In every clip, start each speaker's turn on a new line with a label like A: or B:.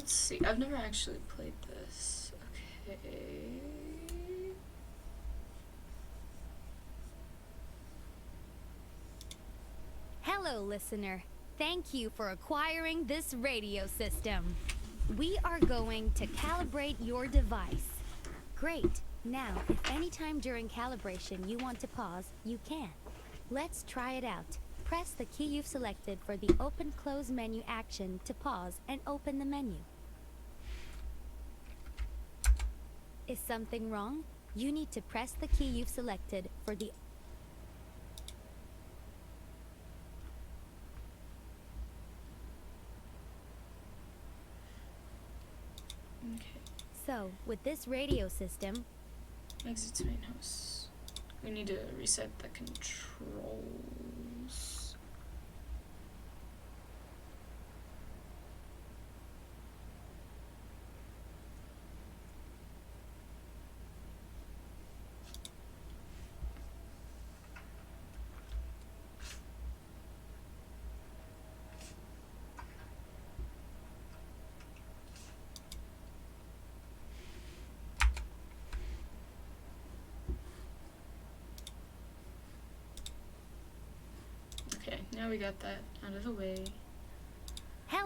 A: let's see. I've never actually played this. Okay.
B: Hello, listener. Thank you for acquiring this radio system. We are going to calibrate your device. Great. Now, if anytime during calibration you want to pause, you can. Let's try it out. Press the key you've selected for the open-close menu action to pause and open the menu. Is something wrong? You need to press the key you've selected for the
A: Okay.
B: So, with this radio system,
A: Exit to main house. We need to reset the controls. Okay, now we got that out of the way.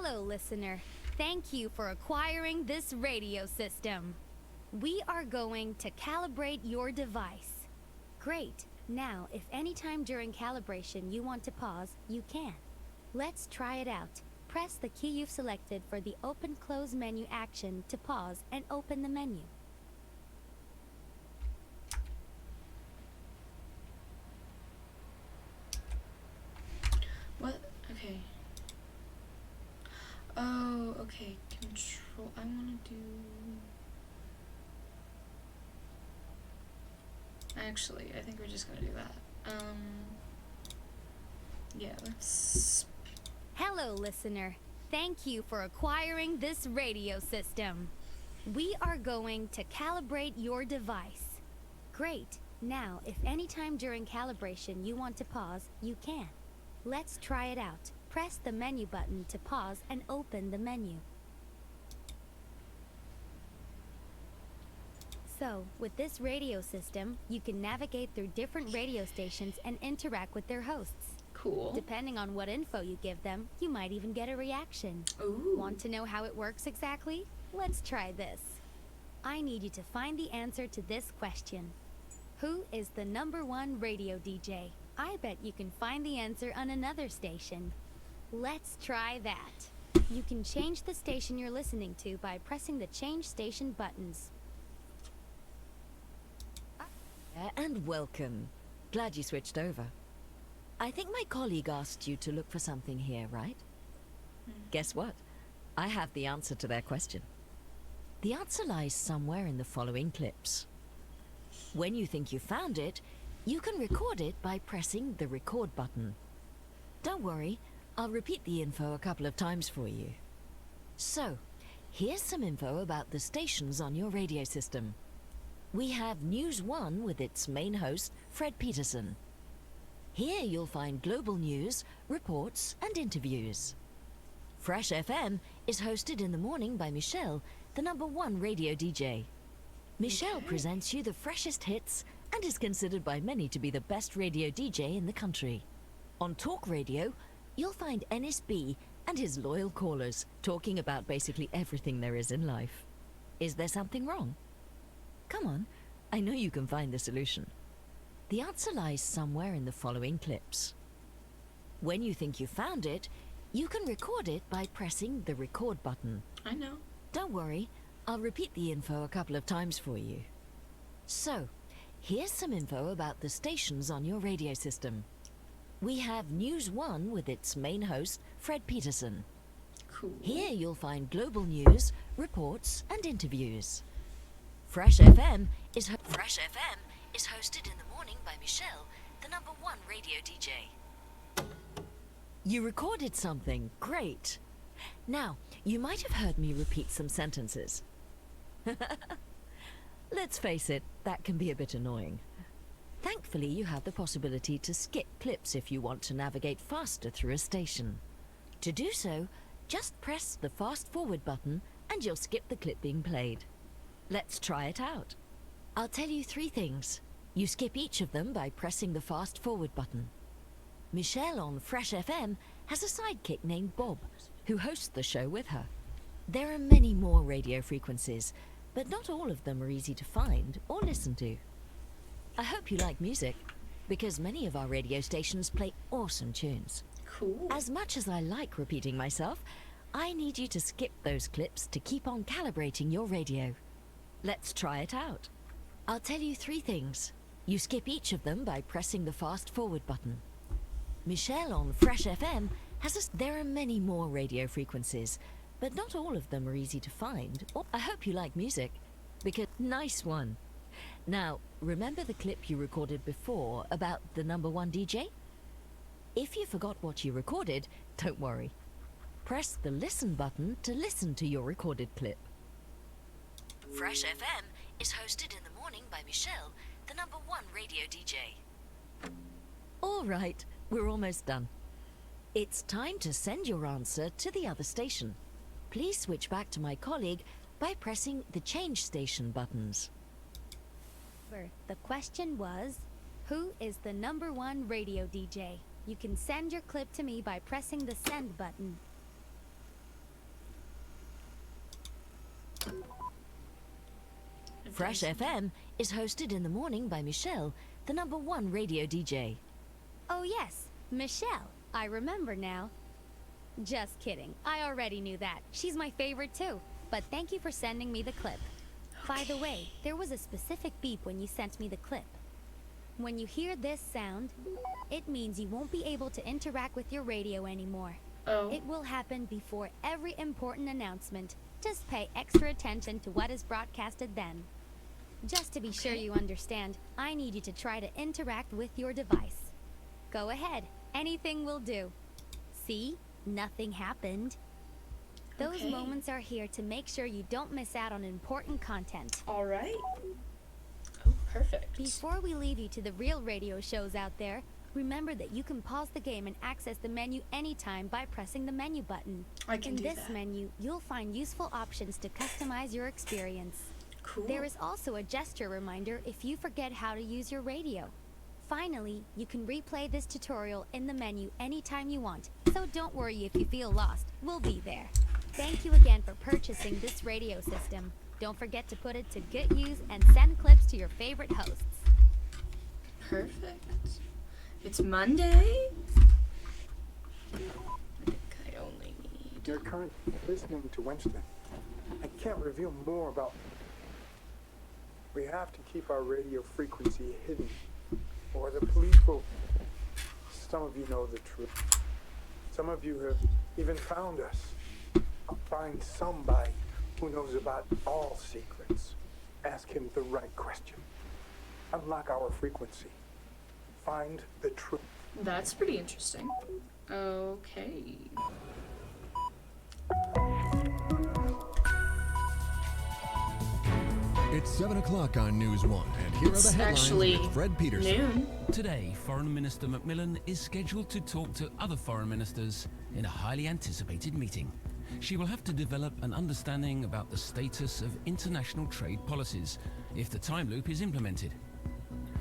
B: hello, listener. Thank you for acquiring this radio system. We are going to calibrate your device. Great. Now, if anytime during calibration you want to pause, you can. Let's try it out. Press the key you've selected for the open-close menu action to pause and open the menu.
A: What? Okay. Oh, okay. Control. I want to do. Actually, I think we're just gonna do that. Yeah, let's.
B: Hello, listener. Thank you for acquiring this radio system. We are going to calibrate your device. Great. Now, if anytime during calibration you want to pause, you can. Let's try it out. Press the menu button to pause and open the menu. So, with this radio system, you can navigate through different radio stations and interact with their hosts.
A: Cool.
B: Depending on what info you give them, you might even get a reaction.
A: Ooh.
B: Want to know how it works exactly? Let's try this. I need you to find the answer to this question. Who is the #1 radio DJ? I bet you can find the answer on another station. Let's try that. You can change the station you're listening to by pressing the Change Station buttons.
C: And welcome. Glad you switched over. I think my colleague asked you to look for something here, right? Guess what? I have the answer to their question. The answer lies somewhere in the following clips. When you think you found it, you can record it by pressing the record button. Don't worry, I'll repeat the info a couple of times for you. So, here's some info about the stations on your radio system. We have News One with its main host, Fred Peterson. Here you'll find global news, reports, and interviews. Fresh FM is hosted in the morning by Michelle, the #1 radio DJ. Michelle presents you the freshest hits and is considered by many to be the best radio DJ in the country. On Talk Radio, you'll find NSB and his loyal callers talking about basically everything there is in life. Is there something wrong? Come on, I know you can find the solution. The answer lies somewhere in the following clips. When you think you found it, you can record it by pressing the record button.
A: I know.
C: Don't worry, I'll repeat the info a couple of times for you. So, here's some info about the stations on your radio system. We have News One with its main host, Fred Peterson.
A: Cool.
C: Here you'll find global news, reports, and interviews. Fresh FM is hosted in the morning by Michelle, the #1 radio DJ. You recorded something. Great. Now, you might have heard me repeat some sentences. Let's face it, that can be a bit annoying. Thankfully, you have the possibility to skip clips if you want to navigate faster through a station. To do so, just press the fast forward button and and you'll skip the clip being played. Let's try it out. I'll tell you 3 things. You skip each of them by pressing the fast forward button. Michelle on Fresh FM has a sidekick named Bob, who hosts the show with her. There are many more radio frequencies, but not all of them are easy to find or listen to. I hope you like music, because many of our radio stations play awesome tunes.
A: Cool.
C: As much as I like repeating myself, I need you to skip those clips to keep on calibrating your radio. Let's try it out. I'll tell you 3 things. You skip each of them by pressing the fast forward button. Michelle on Fresh FM there are many more radio frequencies, but not all of them are easy to find. I hope you like music, because nice one. Now, remember the clip you recorded before about the #1 DJ? If you forgot what you recorded, don't worry. Press the listen button to listen to your recorded clip. Fresh FM is hosted in the morning by Michelle, the #1 radio DJ. All right, we're almost done. It's time to send your answer to the other station. Please switch back to my colleague by pressing the change station buttons.
B: The question was, who is the #1 radio DJ? You can send your clip to me by pressing the send button.
C: Fresh FM is hosted in the morning by Michelle, the #1 radio DJ.
B: Oh yes, Michelle. I remember now. Just kidding. I already knew that. She's my favorite too. But thank you for sending me the clip. By the way, there was a specific beep when you sent me the clip. When you hear this sound, it means you won't be able to interact with your radio anymore.
A: Oh.
B: It will happen before every important announcement. Just pay extra attention to what is broadcasted then. Just to be sure you understand, I need you to try to interact with your device. Go ahead, anything will do. See? Nothing happened. Those
A: Okay.
B: moments are here to make sure you don't miss out on important content.
A: All right. Oh, perfect.
B: Before we leave you to the real radio shows out there, remember that you can pause the game and access the menu anytime by pressing the menu button.
A: I can
B: In
A: do
B: this
A: that.
B: menu, you'll find useful options to customize your experience.
A: Cool.
B: There is also a gesture reminder if you forget how to use your radio. Finally, you can replay this tutorial in the menu anytime you want, so don't worry if you feel lost, we'll be there. Thank you again for purchasing this radio system. Don't forget to put it to good use and send clips to your favorite hosts.
A: Perfect. It's Monday. I think I only need.
D: You're currently listening to Winston. I can't reveal more about. We have to keep our radio frequency hidden, or the police will. Some of you know the truth. Some of you have even found us. I'll find somebody who knows about all secrets. Ask him the right question. Unlock our frequency. Find the truth.
A: That's pretty interesting. Okay.
E: It's 7 o'clock on News 1, and here are
A: It's
E: the headlines
A: actually
E: with Fred Peterson.
A: noon.
F: Today, Foreign Minister Macmillan is scheduled to talk to other foreign ministers in a highly anticipated meeting. She will have to develop an understanding about the status of international trade policies if the time loop is implemented.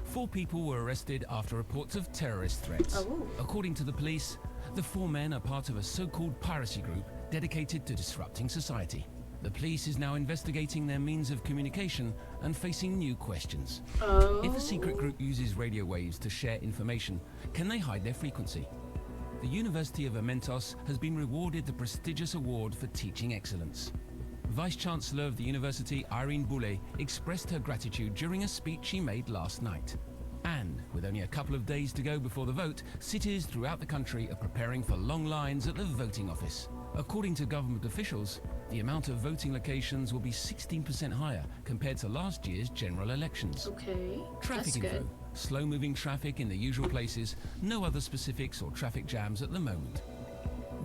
F: 4 people were arrested after reports of terrorist threats.
A: Oh.
F: According to the police, the 4 men are part of a so-called piracy group dedicated to disrupting society. The police is now investigating their means of communication and facing new questions.
A: Oh.
F: If a secret group uses radio waves to share information, can they hide their frequency? The University of Amentos has been rewarded the prestigious award for teaching excellence. Vice-Chancellor of the university, Irene Boulay, expressed her gratitude during a speech she made last night. And, with only a couple of days to go before the vote, cities throughout the country are preparing for long lines at the voting office. According to government officials, the amount of voting locations will be 16% higher compared to last year's general elections.
A: Okay.
F: Traffic
A: That's
F: info.
A: good.
F: Slow-moving traffic in the usual places. No other specifics or traffic jams at the moment.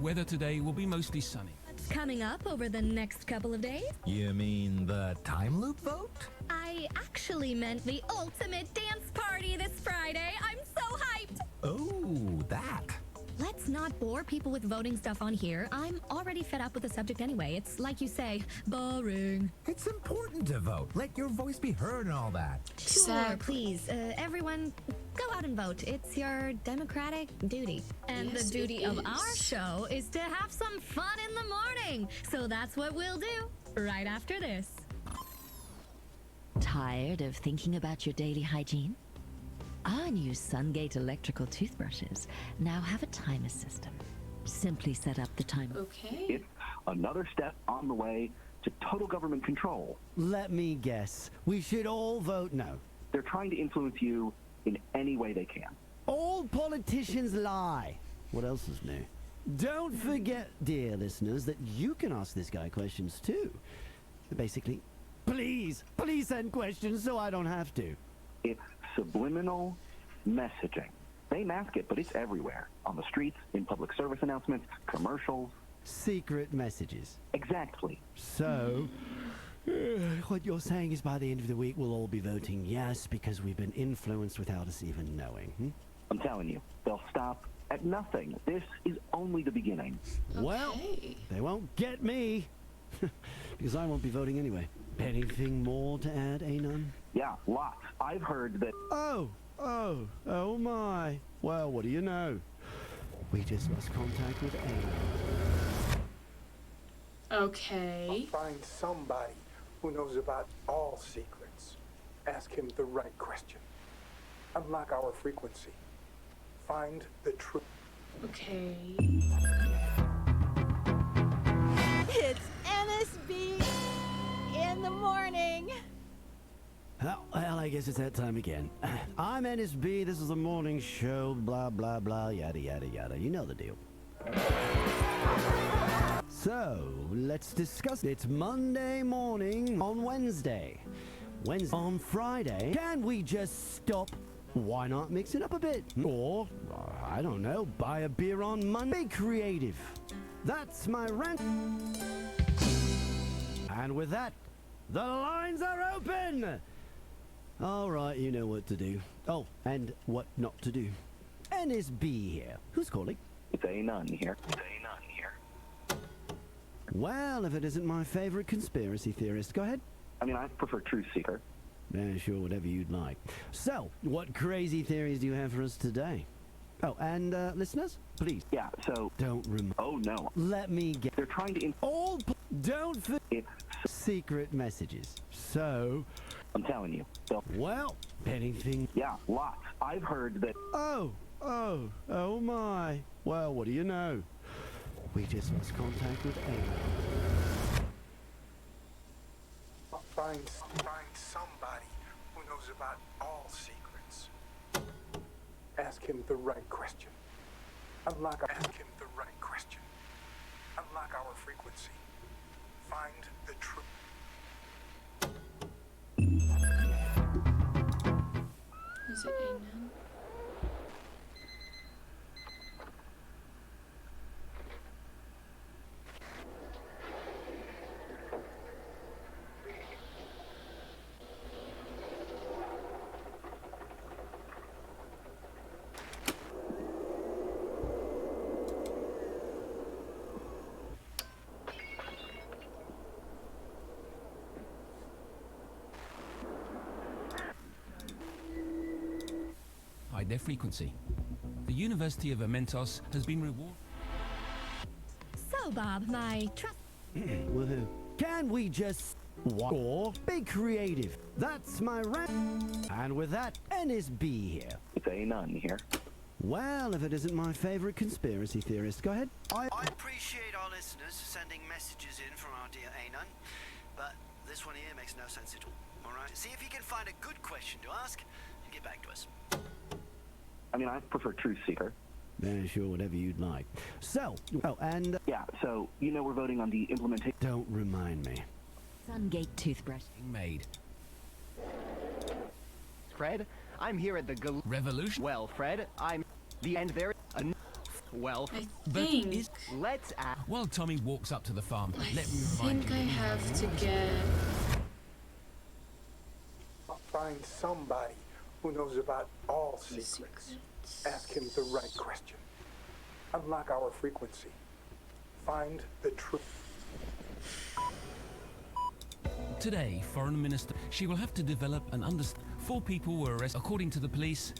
F: Weather today will be mostly sunny.
G: What's coming up over the next couple of days?
H: You mean the time loop vote?
G: I actually meant the ultimate dance party this Friday. I'm so hyped!
H: Oh, that.
G: Let's not or people with voting stuff on here, I'm already fed up with the subject anyway. It's like you say, boring.
H: It's important to vote. Let your voice be heard and all that.
G: Sure,
A: Exactly.
G: please, everyone, go out and vote. It's your democratic duty. And
A: Yes,
G: the duty
A: it
G: of
A: is.
G: our show is to have some fun in the morning. So that's what we'll do right after this.
C: Tired of thinking about your daily hygiene? Our new Sungate electrical toothbrushes now have a timer system. Simply set up the timer.
A: Okay.
I: It's another step on the way to total government control.
J: Let me guess. We should all vote no.
I: They're trying to influence you in any way they can.
J: All politicians lie. What else is new? Don't forget, dear listeners, that you can ask this guy questions too. Basically, please send questions so I don't have to.
I: It's subliminal messaging. They mask it, but it's everywhere. On the streets, in public service announcements, commercials.
J: Secret messages.
I: Exactly.
J: So, what you're saying is by the end of the week we'll all be voting yes because we've been influenced without us even knowing.
I: I'm telling you, they'll stop at nothing. This is only the beginning.
J: Well,
A: Okay.
J: they won't get me. Because I won't be voting anyway. Anything more to add, Anon?
I: Yeah, lots. I've heard that.
J: Oh my. Well, what do you know? We just lost contact with Anon.
A: Okay.
D: Find somebody who knows about all secrets. Ask him the right question. Unlock our frequency. Find the truth.
A: Okay.
K: It's NSB in the morning.
J: Well, I guess it's that time again. I'm NSB, this is the morning show, blah, blah, blah, yada, yada, yada. You know the deal. So, let's discuss. It's Monday morning on Wednesday. Wednesday on Friday. Can we just stop? Why not mix it up a bit? Or, I don't know, buy a beer on Monday. Be creative. That's my rant. And with that, the lines are open! All right, you know what to do. Oh, and what not to do. NSB here. Who's calling?
I: It's Anon here. It's Anon here.
J: Well, if it isn't my favorite conspiracy theorist, go ahead.
I: I mean, I prefer Truth Seeker.
J: Yeah, sure, whatever you'd like. So, what crazy theories do you have for us today? Oh, and listeners, please.
I: Yeah, so.
J: Don't
I: Oh, no.
J: Let me get.
I: They're trying to.
J: Don't forget.
I: It's.
J: Secret messages. So.
I: I'm telling you. So.
J: Well, anything.
I: Yeah, lots. I've heard that.
J: Oh my. Well, what do you know? We just lost contact with Anon.
D: Find somebody who knows about all secrets. Ask him the right question. Ask him the right question. Unlock our frequency. Find the truth.
A: Is it Anon?
F: Hide their frequency. The University of Amentos has been rewarded.
G: So, Bob, my trust.
J: Woohoo. Can we just. Or be creative. That's my rant. And with that, NSB here.
I: It's Anon here.
J: Well, if it isn't my favorite conspiracy theorist, go ahead.
L: I appreciate our listeners sending messages in from our dear Anon, but this one here makes no sense at all. Alright? See if you can find a good question to ask and get back to us.
I: I mean, I prefer Truth Seeker.
J: Yeah, sure, whatever you'd like. So, oh, and.
I: Yeah, so, you know we're voting on the implementation.
J: Don't remind me.
C: Sungate toothbrush.
F: Made.
M: Fred, I'm here at the
F: Revolution?
M: Well, Fred, I'm the end there. Well,
A: I think.
M: Let's ask.
F: While Tommy walks up to the farm,
A: I
F: let me remind
A: think
F: you.
A: I have to get.
D: Find somebody who knows about all secrets. Ask him the right question. Unlock our frequency. Find the truth.
F: Today, Foreign Minister, she will have to develop an understand. 4 people were arrested. According to the police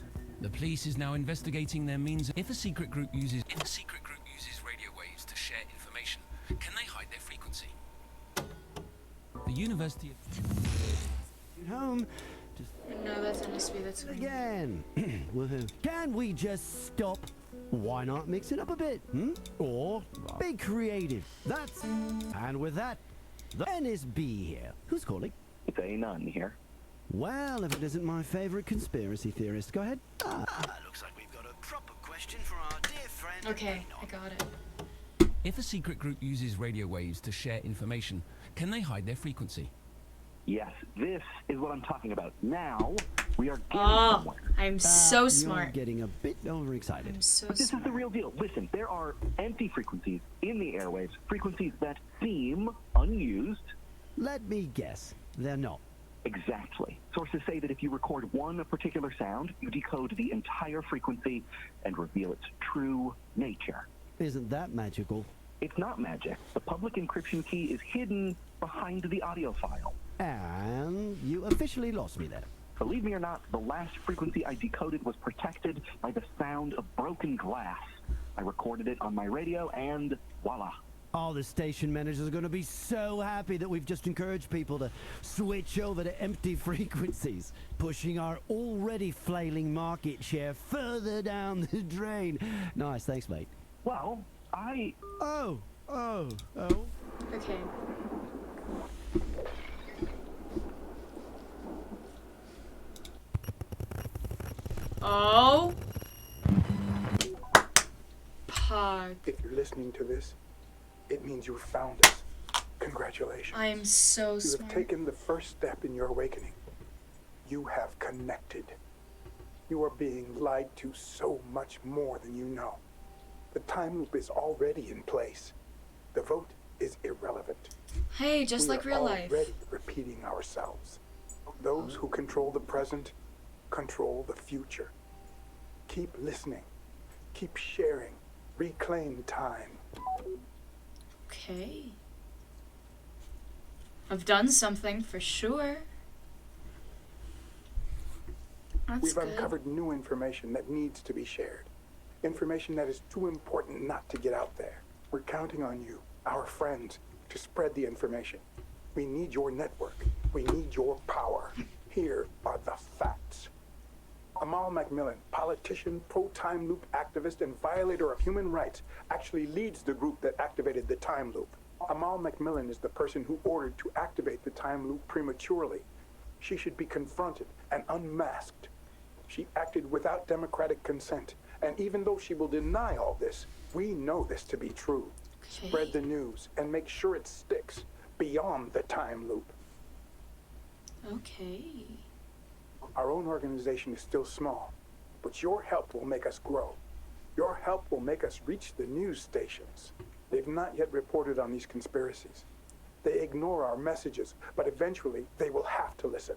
F: is now investigating their means. If a secret group uses radio waves to share information, can they hide their frequency? The University of
J: Home.
A: No, that's NSB. That's
J: Again. Woohoo. Can we just stop? Why not mix it up a bit? Or be creative. That's. And with that, the NSB here. Who's calling?
I: It's A-Nun here.
J: Well, if it isn't my favorite conspiracy theorist, go ahead.
L: Looks like we've got a proper question for our dear friend.
A: Okay, I got it.
F: If a secret group uses radio waves to share information, can they hide their frequency?
I: Yes, this is what I'm talking about. Now, we are getting somewhere.
A: I'm so smart.
J: You're getting a bit overexcited.
A: I'm so
I: But this
A: smart.
I: is the real deal. Listen, there are empty frequencies in the airwaves, frequencies that seem unused.
J: Let me guess. They're not.
I: Exactly. Sources say that if you record one particular sound, you decode the entire frequency and reveal its true nature.
J: Isn't that magical?
I: It's not magic. The public encryption key is hidden behind the audio file.
J: And you officially lost me there.
I: Believe me or not, the last frequency I decoded was protected by the sound of broken glass. I recorded it on my radio and voila.
J: Oh, the station managers are going to be so happy that we've just encouraged people to switch over to empty frequencies, pushing our already flailing market share further down the drain. Nice, thanks, mate.
I: Well,
J: Oh.
A: Okay. Oh. Pog.
D: If you're listening to this, it means you found us. Congratulations.
A: I am so
D: You
A: smart.
D: have taken the first step in your awakening. You have connected. You are being lied to so much more than you know. The time loop is already in place. The vote is irrelevant.
A: Hey, just like real life.
D: We are already repeating ourselves. Those who control the present control the future. Keep listening. Keep sharing. Reclaim time.
A: Okay. I've done something for sure. That's
D: We've
A: good.
D: uncovered new information that needs to be shared. Information that is too important not to get out there. We're counting on you, our friends, to spread the information. We need your network. We need your power. Here are the facts. Amal Macmillan, politician, pro-time loop activist, and violator of human rights, actually leads the group that activated the time loop. Amal Macmillan is the person who ordered to activate the time loop prematurely. She should be confronted and unmasked. She acted without democratic consent, and even though she will deny all this, we know this to be true.
A: Okay.
D: Spread the news and make sure it sticks beyond the time loop.
A: Okay.
D: Our own organization is still small, but your help will make us grow. Your help will make us reach the news stations. They've not yet reported on these conspiracies. They ignore our messages, but eventually they will have to listen.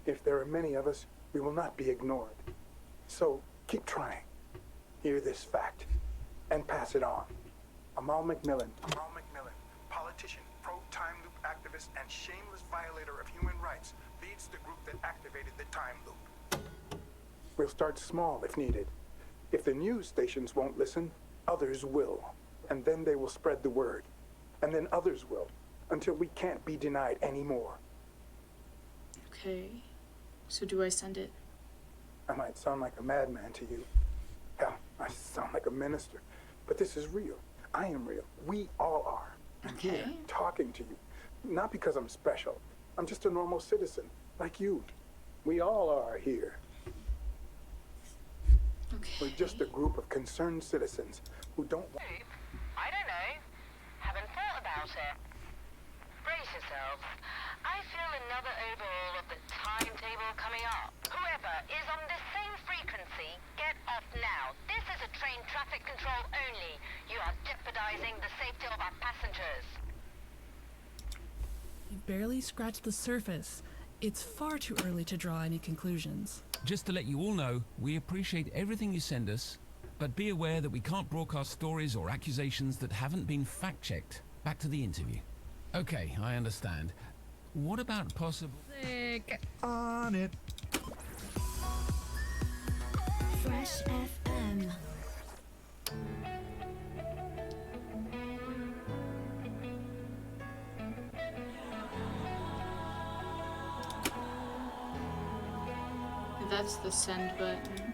D: If there are many of us, we will not be ignored. So keep trying. Hear this fact and pass it on. Amal Macmillan, politician, pro-time loop activist, and shameless violator of human rights, leads the group that activated the time loop. We'll start small if needed. If the news stations won't listen, others will. And then they will spread the word. And then others will, until we can't be denied anymore.
A: Okay. So do I send it?
D: I might sound like a madman to you. Hell, I sound like a minister. But this is real. I am real. We all are. I'm here talking to you. Not because I'm special. I'm just a normal citizen, like you. We all are here.
A: Okay.
D: We're just a group of concerned citizens who don't want...
N: I don't know. Haven't thought about it. Brace yourselves. I feel another overhaul of the timetable coming up. Whoever is on the same frequency, get off now. This is a train traffic control only. You are jeopardizing the safety of our passengers.
O: You barely scratched the surface. It's far too early to draw any conclusions.
F: Just to let you all know, we appreciate everything you send us, But be aware that we can't broadcast stories or accusations that haven't been fact-checked. Back to the interview. Okay, I understand. What about possible...
G: Sick.
H: On it.
B: Fresh FM.
A: That's the send button.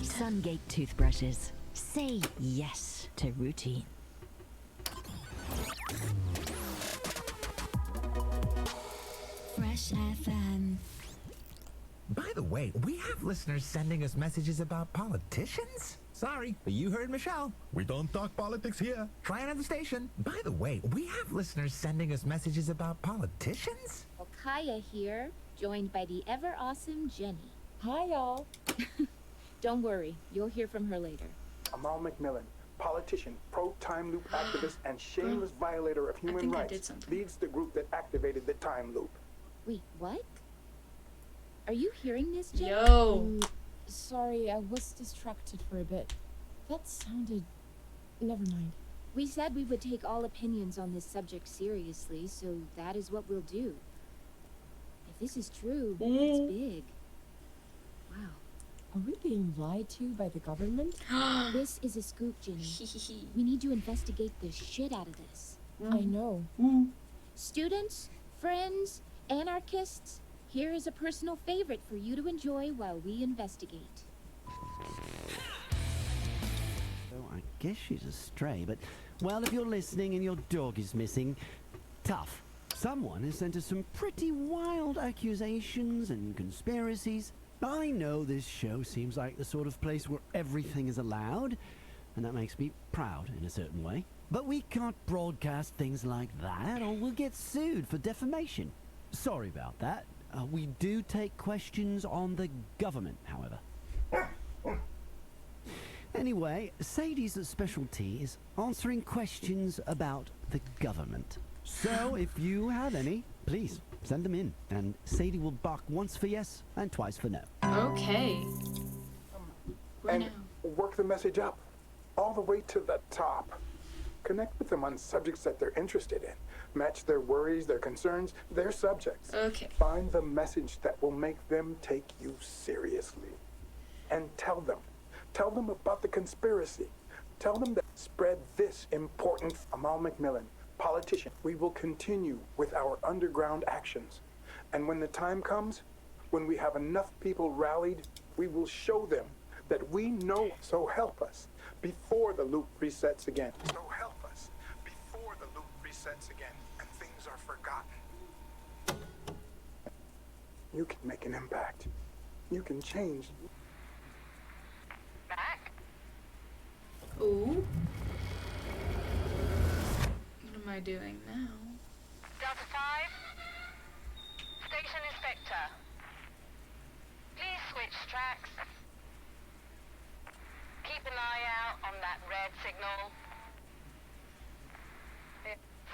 C: Sungate toothbrushes. Say yes to routine.
B: Fresh FM.
H: By the way, we have listeners sending us messages about politicians? Sorry, but you heard Michelle. We don't talk politics here. Try another station. By the way, we have listeners sending us messages about politicians?
P: Kaya here, joined by the ever-awesome Jenny. Hi, y'all. Don't worry, you'll hear from her later.
D: Amal McMillan, politician, pro-time loop activist, and shameless violator of human rights, leads the group that activated the time loop.
P: Wait, what? Are you hearing this, Jenny?
A: Yo.
Q: Sorry, I was distracted for a bit. That sounded... Never mind.
P: We said we would take all opinions on this subject seriously, so that is what we'll do. If this is true, it's big. Wow.
Q: Are we being lied to by the government?
P: This is a scoop, Jenny. We need to investigate the shit out of this.
Q: I know.
P: Students, friends, anarchists, here is a personal favorite for you to enjoy while we investigate.
J: So I guess she's a stray, but, well, if you're listening and your dog is missing, tough. Someone has sent us some pretty wild accusations and conspiracies. I know this show seems like the sort of place where everything is allowed, and that makes me proud in a certain way. But we can't broadcast things like that, or we'll get sued for defamation. Sorry about that. We do take questions on the government, however. Anyway, Sadie's specialty is answering questions about the government. So, if you have any, please send them in, and Sadie will bark once for yes and twice for no.
A: Okay.
D: And work the message up, all the way to the top. Connect with them on subjects that they're interested in. Match their worries, their concerns, their subjects.
A: Okay.
D: Find the message that will make them take you seriously. And tell them. Tell them about the conspiracy. Tell them that spread this important... Amal McMillan, politician. We will continue with our underground actions. And when the time comes, when we have enough people rallied, we will show them that we know. So help us before the loop resets again. So help us before the loop resets again and things are forgotten. You can make an impact. You can change.
N: Back?
A: Ooh. What am I doing now?
N: Delta 5? Station Inspector. Please switch tracks. Keep an eye out on that red signal.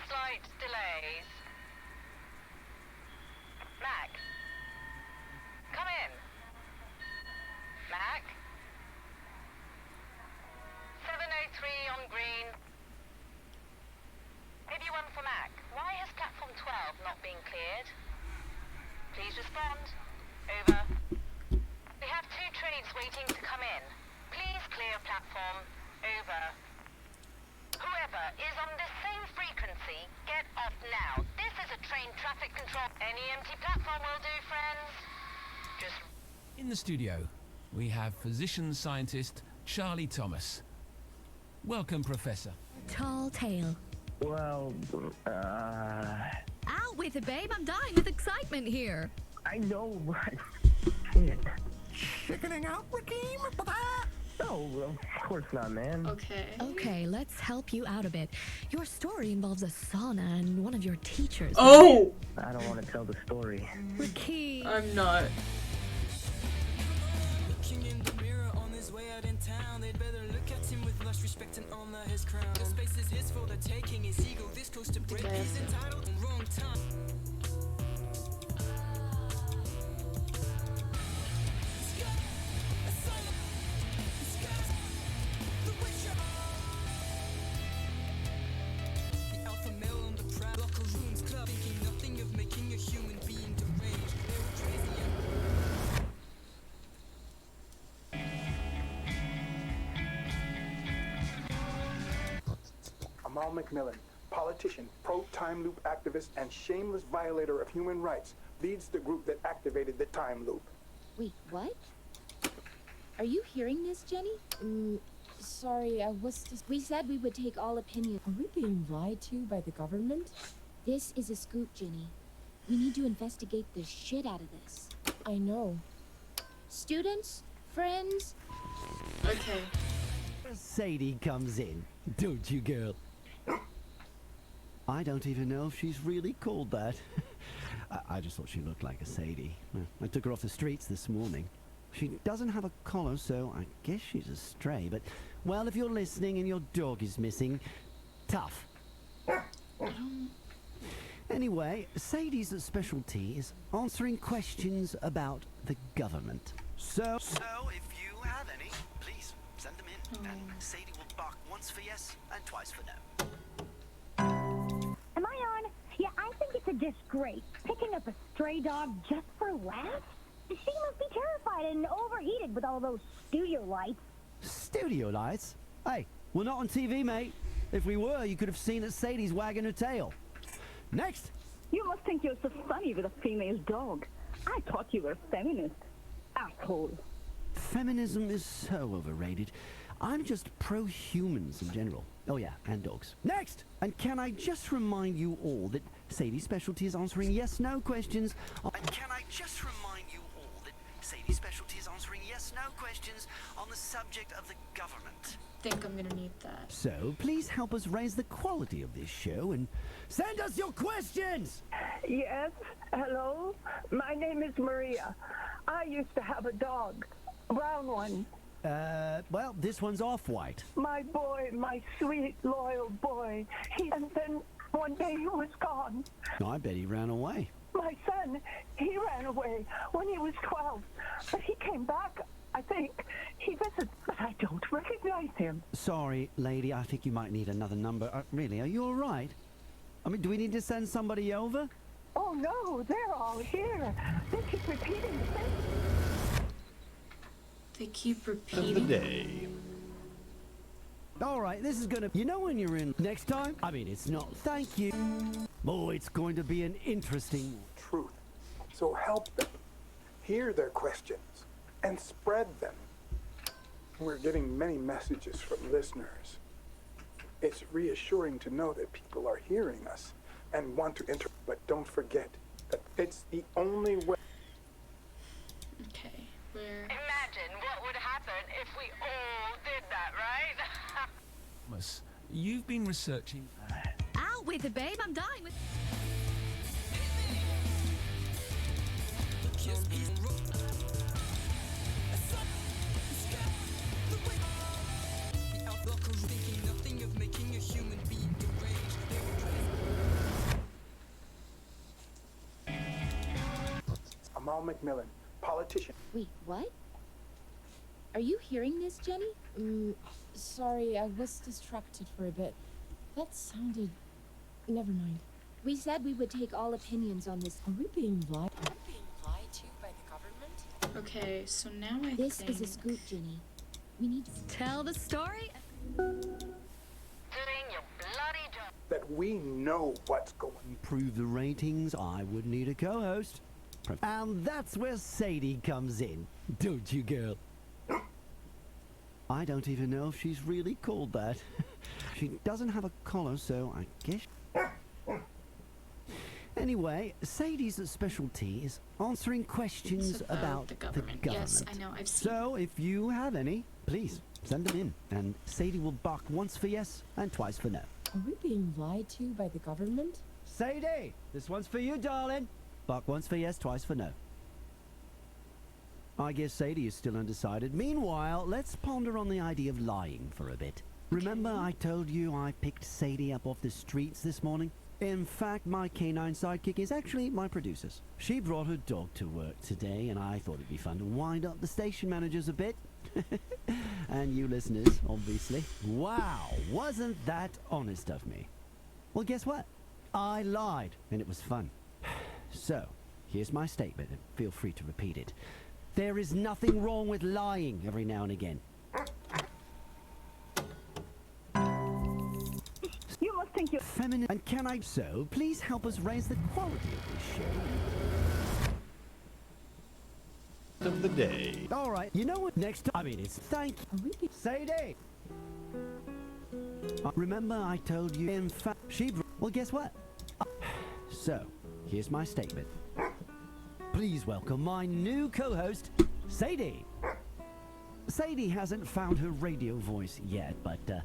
N: Slight delays. Mac. Come in. Mac. 703 on green. Maybe one for Mac. Why has platform 12 not been cleared? Please respond. Over. We have 2 trains waiting to come in. Please clear platform. Over. Whoever is on the same frequency, get off now. This is a train traffic control. Any empty platform will do, friends. Just...
F: In the studio, we have physician-scientist Charlie Thomas. Welcome, Professor.
G: Tall tale.
M: Well,
G: Out with it, babe. I'm dying with excitement here.
M: I know, but... Shit.
H: Chickening out, Rakeem?
M: No, of course not, man.
A: Okay.
G: Okay, let's help you out a bit. Your story involves a sauna and one of your teachers.
A: Oh!
M: I don't want to tell the story.
G: Rakeem.
A: I'm not.
R: Looking in the mirror on his way out in town, they'd better look at him with lush disrespect and honor his crown. The space is his for the taking, his ego, this close to break. He's entitled and wrong time. The alpha male on the proud locker rooms club, thinking nothing of making a human being deranged. Crazy.
D: Amal McMillan, politician, pro-time loop activist, and shameless violator of human rights, leads the group that activated the time loop.
P: Wait, what? Are you hearing this, Jenny?
Q: Sorry, I was just...
P: We said we would take all opinions.
Q: Are we being lied to by the government?
P: This is a scoop, Jenny. We need to investigate the shit out of this.
Q: I know.
P: Students? Friends?
A: Okay.
J: Sadie comes in, don't you, girl? I don't even know if she's really called that. I just thought she looked like a Sadie. I took her off the streets this morning. She doesn't have a collar, so I guess she's a stray. But, well, if you're listening and your dog is missing, tough. Anyway, Sadie's specialty is answering questions about the government. So
L: if you have any, please send them in, and Sadie will bark once for yes and twice for no.
S: Am I on? Yeah, I think it's a disgrace. Picking up a stray dog just for laughs? She must be terrified and overheated with all those studio lights.
J: Studio lights? Hey, we're not on TV, mate. If we were, you could have seen that Sadie's wagging her tail. Next!
T: You must think you're so funny with a female dog. I thought you were a feminist. Asshole.
J: Feminism is so overrated. I'm just pro-humans in general. Oh yeah, and dogs. Next! And can I just remind you all that Sadie's specialty is answering yes-no questions.
L: And can I just remind you all that Sadie's specialty is answering yes-no questions on the subject of the government.
A: I think I'm gonna need that.
J: So, please help us raise the quality of this show and send us your questions!
T: Yes, hello. My name is Maria. I used to have a dog. A brown one.
J: Well, this one's off-white.
T: My boy, my sweet, loyal boy. And then one day he was gone.
J: I bet he ran away.
T: My son, he ran away when he was 12. But he came back, I think. He visits, but I don't recognize him.
J: Sorry, lady, I think you might need another number. Really, are you all right? I mean, do we need to send somebody over?
T: Oh, no, they're all here. They keep repeating the same.
A: They keep repeating.
J: All right, this is gonna... You know when you're in next time? I mean, it's not. Thank you. Oh, it's going to be an interesting...
D: Truth. So help them. Hear their questions. And spread them. We're getting many messages from listeners. It's reassuring to know that people are hearing us and want to enter. But don't forget that it's the only way.
A: Okay, where...
N: Imagine what would happen if we all did that, right?
F: Thomas, you've been researching...
G: Out with it, babe. I'm dying with...
D: Amal McMillan, politician.
P: Wait, what? Are you hearing this, Jenny?
Q: Sorry, I was distracted for a bit. That sounded... Never mind.
P: We said we would take all opinions on this.
Q: Are we being lied? Are we being lied to by the government?
A: Okay, so now I
P: This
A: think...
P: is a scoop, Jenny. We need to
G: tell the story.
N: Doing your bloody job.
D: That we know what's going on.
J: Improve the ratings, I would need a co-host. And that's where Sadie comes in. Don't you, girl? I don't even know if she's really called that. She doesn't have a collar, so I guess... Anyway, Sadie's specialty is answering questions about the government.
A: Yes, I know, I've seen.
J: So, if you have any, please send them in. And Sadie will bark once for yes and twice for no.
Q: Are we being lied to by the government?
J: Sadie, this one's for you, darling. Bark once for yes, twice for no. I guess Sadie is still undecided. Meanwhile, let's ponder on the idea of lying for a bit. Remember I told you I picked Sadie up off the streets this morning? In fact, my canine sidekick is actually my producer's. She brought her dog to work today, and I thought it'd be fun to wind up the station managers a bit. And you listeners, obviously. Wow, wasn't that honest of me? Well, guess what? I lied, and it was fun. So, here's my statement, and feel free to repeat it. There is nothing wrong with lying every now and again.
T: You must think you're
J: feminine. And can I so please help us raise the quality of this show?
H: Of the day.
J: All right, you know what? Next time, I mean, it's thank you. Sadie. Remember I told you, in fact, well, guess what? So, here's my statement. Please welcome my new co-host, Sadie. Sadie hasn't found her radio voice yet, but a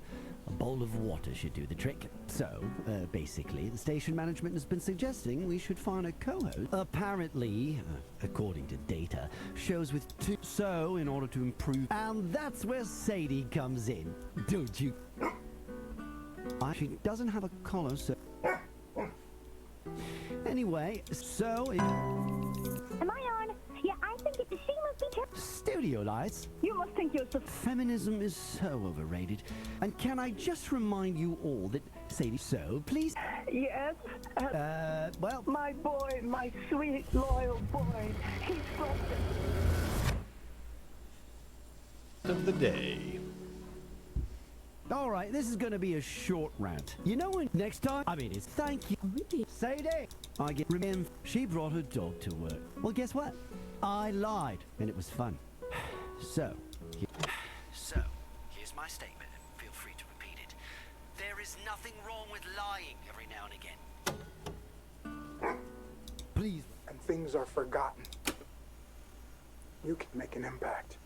J: bowl of water should do the trick. So, basically, the station management has been suggesting we should find a co-host. Apparently, according to data, shows with two. So, in order to improve, and that's where Sadie comes in, don't you? She doesn't have a collar, so. Anyway, so.
S: Am I on? Yeah, I think she must be
J: Studio lights.
T: You must think you're so.
J: Feminism is so overrated. And can I just remind you all that Sadie, so please.
T: Yes.
J: Well.
T: My boy, my sweet, loyal boy. He's busted.
H: Of the day.
J: All right, this is going to be a short rant. You know when next time? I mean, it's thank you. Sadie. I get remember she brought her dog to work. Well, guess what? I lied, and it was fun. So,
L: here's my statement, and feel free to repeat it. There is nothing wrong with lying every now and again.
J: Please.
D: And things are forgotten. You can make an impact.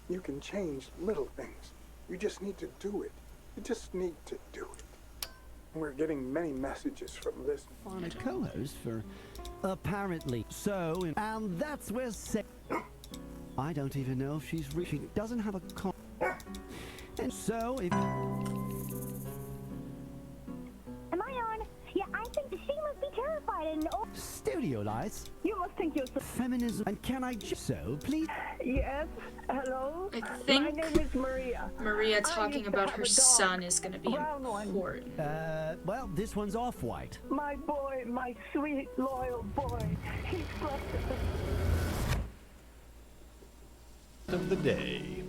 D: You can change little things. You just need to do it. You just need to do it. We're getting many messages from listeners.
J: On a co-host for apparently so, and that's where I don't even know if she doesn't have a call. And so if.
S: Am I on? Yeah, I think she must be terrified and.
J: Studio lights.
T: You must think you're so.
J: Feminism. And can I just so please?
T: Yes. Hello.
A: I think
T: my name is Maria.
A: Maria talking about her son is going to be important.
J: Well, this one's off-white.
T: My boy, my sweet, loyal boy. He's busted.
H: Of the day.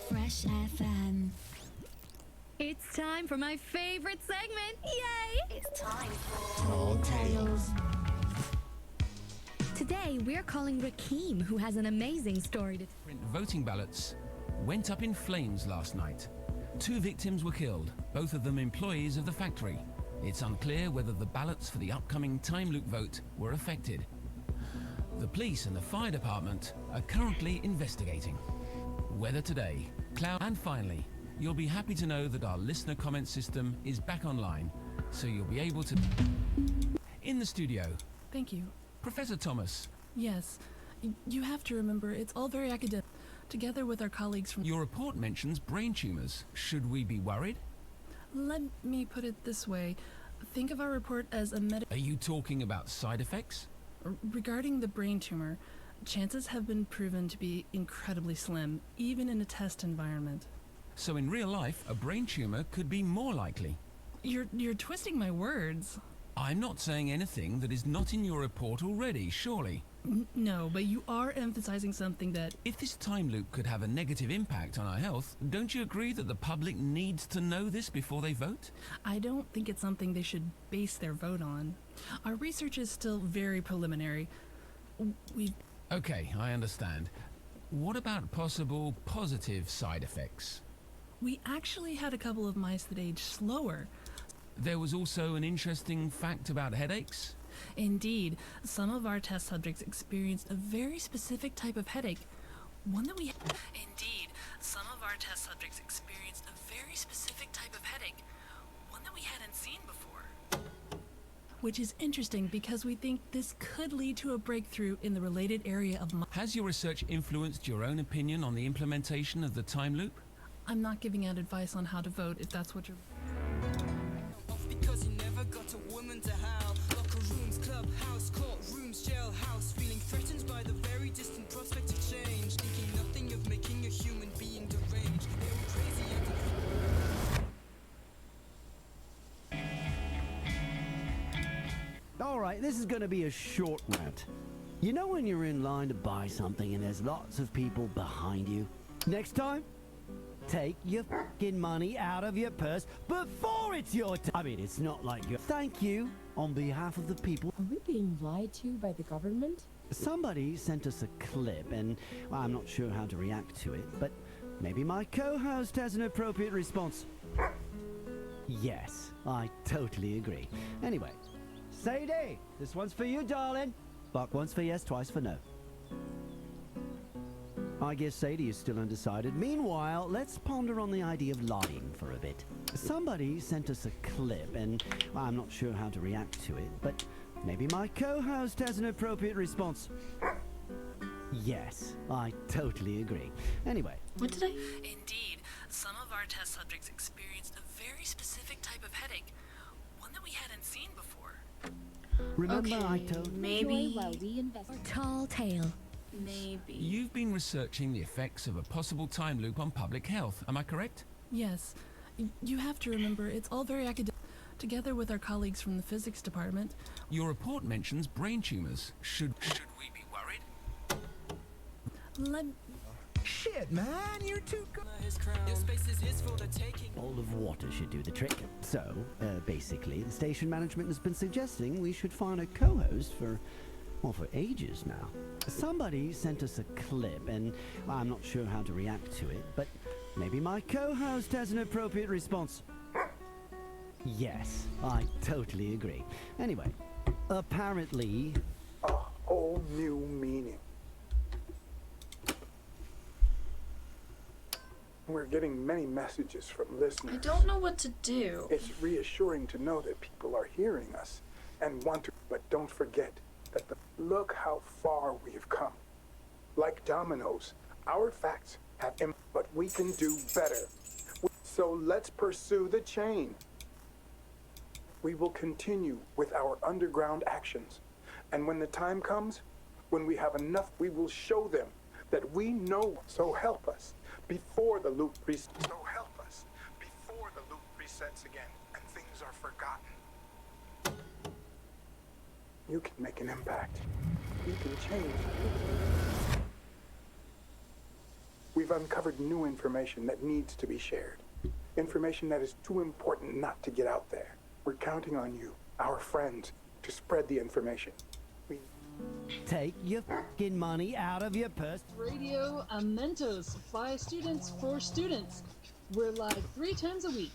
G: Fresh FM. It's time for my favorite segment. Yay! It's time for
E: Tall Tales.
G: Today we're calling Rakeem, who has an amazing story to
F: Voting ballots went up in flames last night. 2 victims were killed, both of them employees of the factory. It's unclear whether the ballots for the upcoming time loop vote were affected. The police and the fire department are currently investigating. Weather today, cloud, and finally, you'll be happy to know that our listener comment system is back online, so you'll be able to. In the studio.
O: Thank you.
F: Professor Thomas.
O: Yes. You have to remember, it's all very academic. Together with our colleagues from.
F: Your report mentions brain tumors. Should we be worried?
O: Let me put it this way. Think of our report as a
F: Are you talking about side effects?
O: Regarding the brain tumor, chances have been proven to be incredibly slim, even in a test environment.
F: So in real life, a brain tumor could be more likely.
O: You're twisting my words.
F: I'm not saying anything that is not in your report already, surely.
O: No, but you are emphasizing something that...
F: If this time loop could have a negative impact on our health, don't you agree that the public needs to know this before they vote?
O: I don't think it's something they should base their vote on. Our research is still very preliminary.
F: Okay, I understand. What about possible positive side effects?
O: We actually had a couple of mice that aged slower.
F: There was also an interesting fact about headaches?
O: Indeed, some of our test subjects experienced a very specific type of headache. One that we... Indeed, some of our test subjects experienced a very specific type of headache. One that we hadn't seen before. which is interesting because we think this could lead to a breakthrough in the related area of
F: Has your research influenced your own opinion on the implementation of the time loop?
O: I'm not giving out advice on how to vote if that's what you're...
R: Because you never got a woman to howl. Locker rooms, clubhouse, courtrooms, jailhouse. Feeling threatened by the very distant prospect of change. Thinking nothing of making a human being deranged. They were crazy
J: Alright, this is gonna be a short rant. You know when you're in line to buy something and there's lots of people behind you? Next time, take your fucking money out of your purse before it's your turn. I mean, it's not like you're... Thank you on behalf of the people.
Q: Are we being lied to by the government?
J: Somebody sent us a clip and well, I'm not sure how to react to it, but maybe my co-host has an appropriate response. Yes, I totally agree. Anyway, Sadie, this one's for you, darling. Buck once for yes, twice for no. I guess Sadie is still undecided. Meanwhile, let's ponder on the idea of lying for a bit. Somebody sent us a clip, and well, I'm not sure how to react to it, but maybe my co-host has an appropriate response. Yes, I totally agree. Anyway.
A: What did I...
O: Indeed, some of our test subjects experienced a very specific type of headache, one that we hadn't seen before.
J: Remember I told...
A: Maybe...
G: Tall tale.
A: Maybe.
F: You've been researching the effects of a possible time loop on public health, am I correct?
O: Yes. You have to remember, it's all very academic. Together with our colleagues from the physics department.
F: Your report mentions brain tumors. Should we be worried?
H: Shit, man, you're too good.
R: Your space is his for the taking.
J: Bowl of water should do the trick. So, basically, the station management has been suggesting we should find a co-host for... well, for ages now. Somebody sent us a clip, and I'm not sure how to react to it, but maybe my co-host has an appropriate response. Yes, I totally agree. Anyway, apparently...
D: a whole new meaning. We're getting many messages from listeners.
A: I don't know what to do.
D: It's reassuring to know that people are hearing us and want to, but don't forget that look how far we have come. Like dominoes, our facts have but we can do better. So let's pursue the chain. We will continue with our underground actions. And when the time comes, when we have enough, we will show them that we know. So help us before the loop resets. So help us before the loop resets again and things are forgotten. You can make an impact. You can change. We've uncovered new information that needs to be shared. Information that is too important not to get out there. We're counting on you, our friends, to spread the information.
J: Take your fucking money out of your purse.
U: Radio Mentos by students for students. We're live 3 times a week.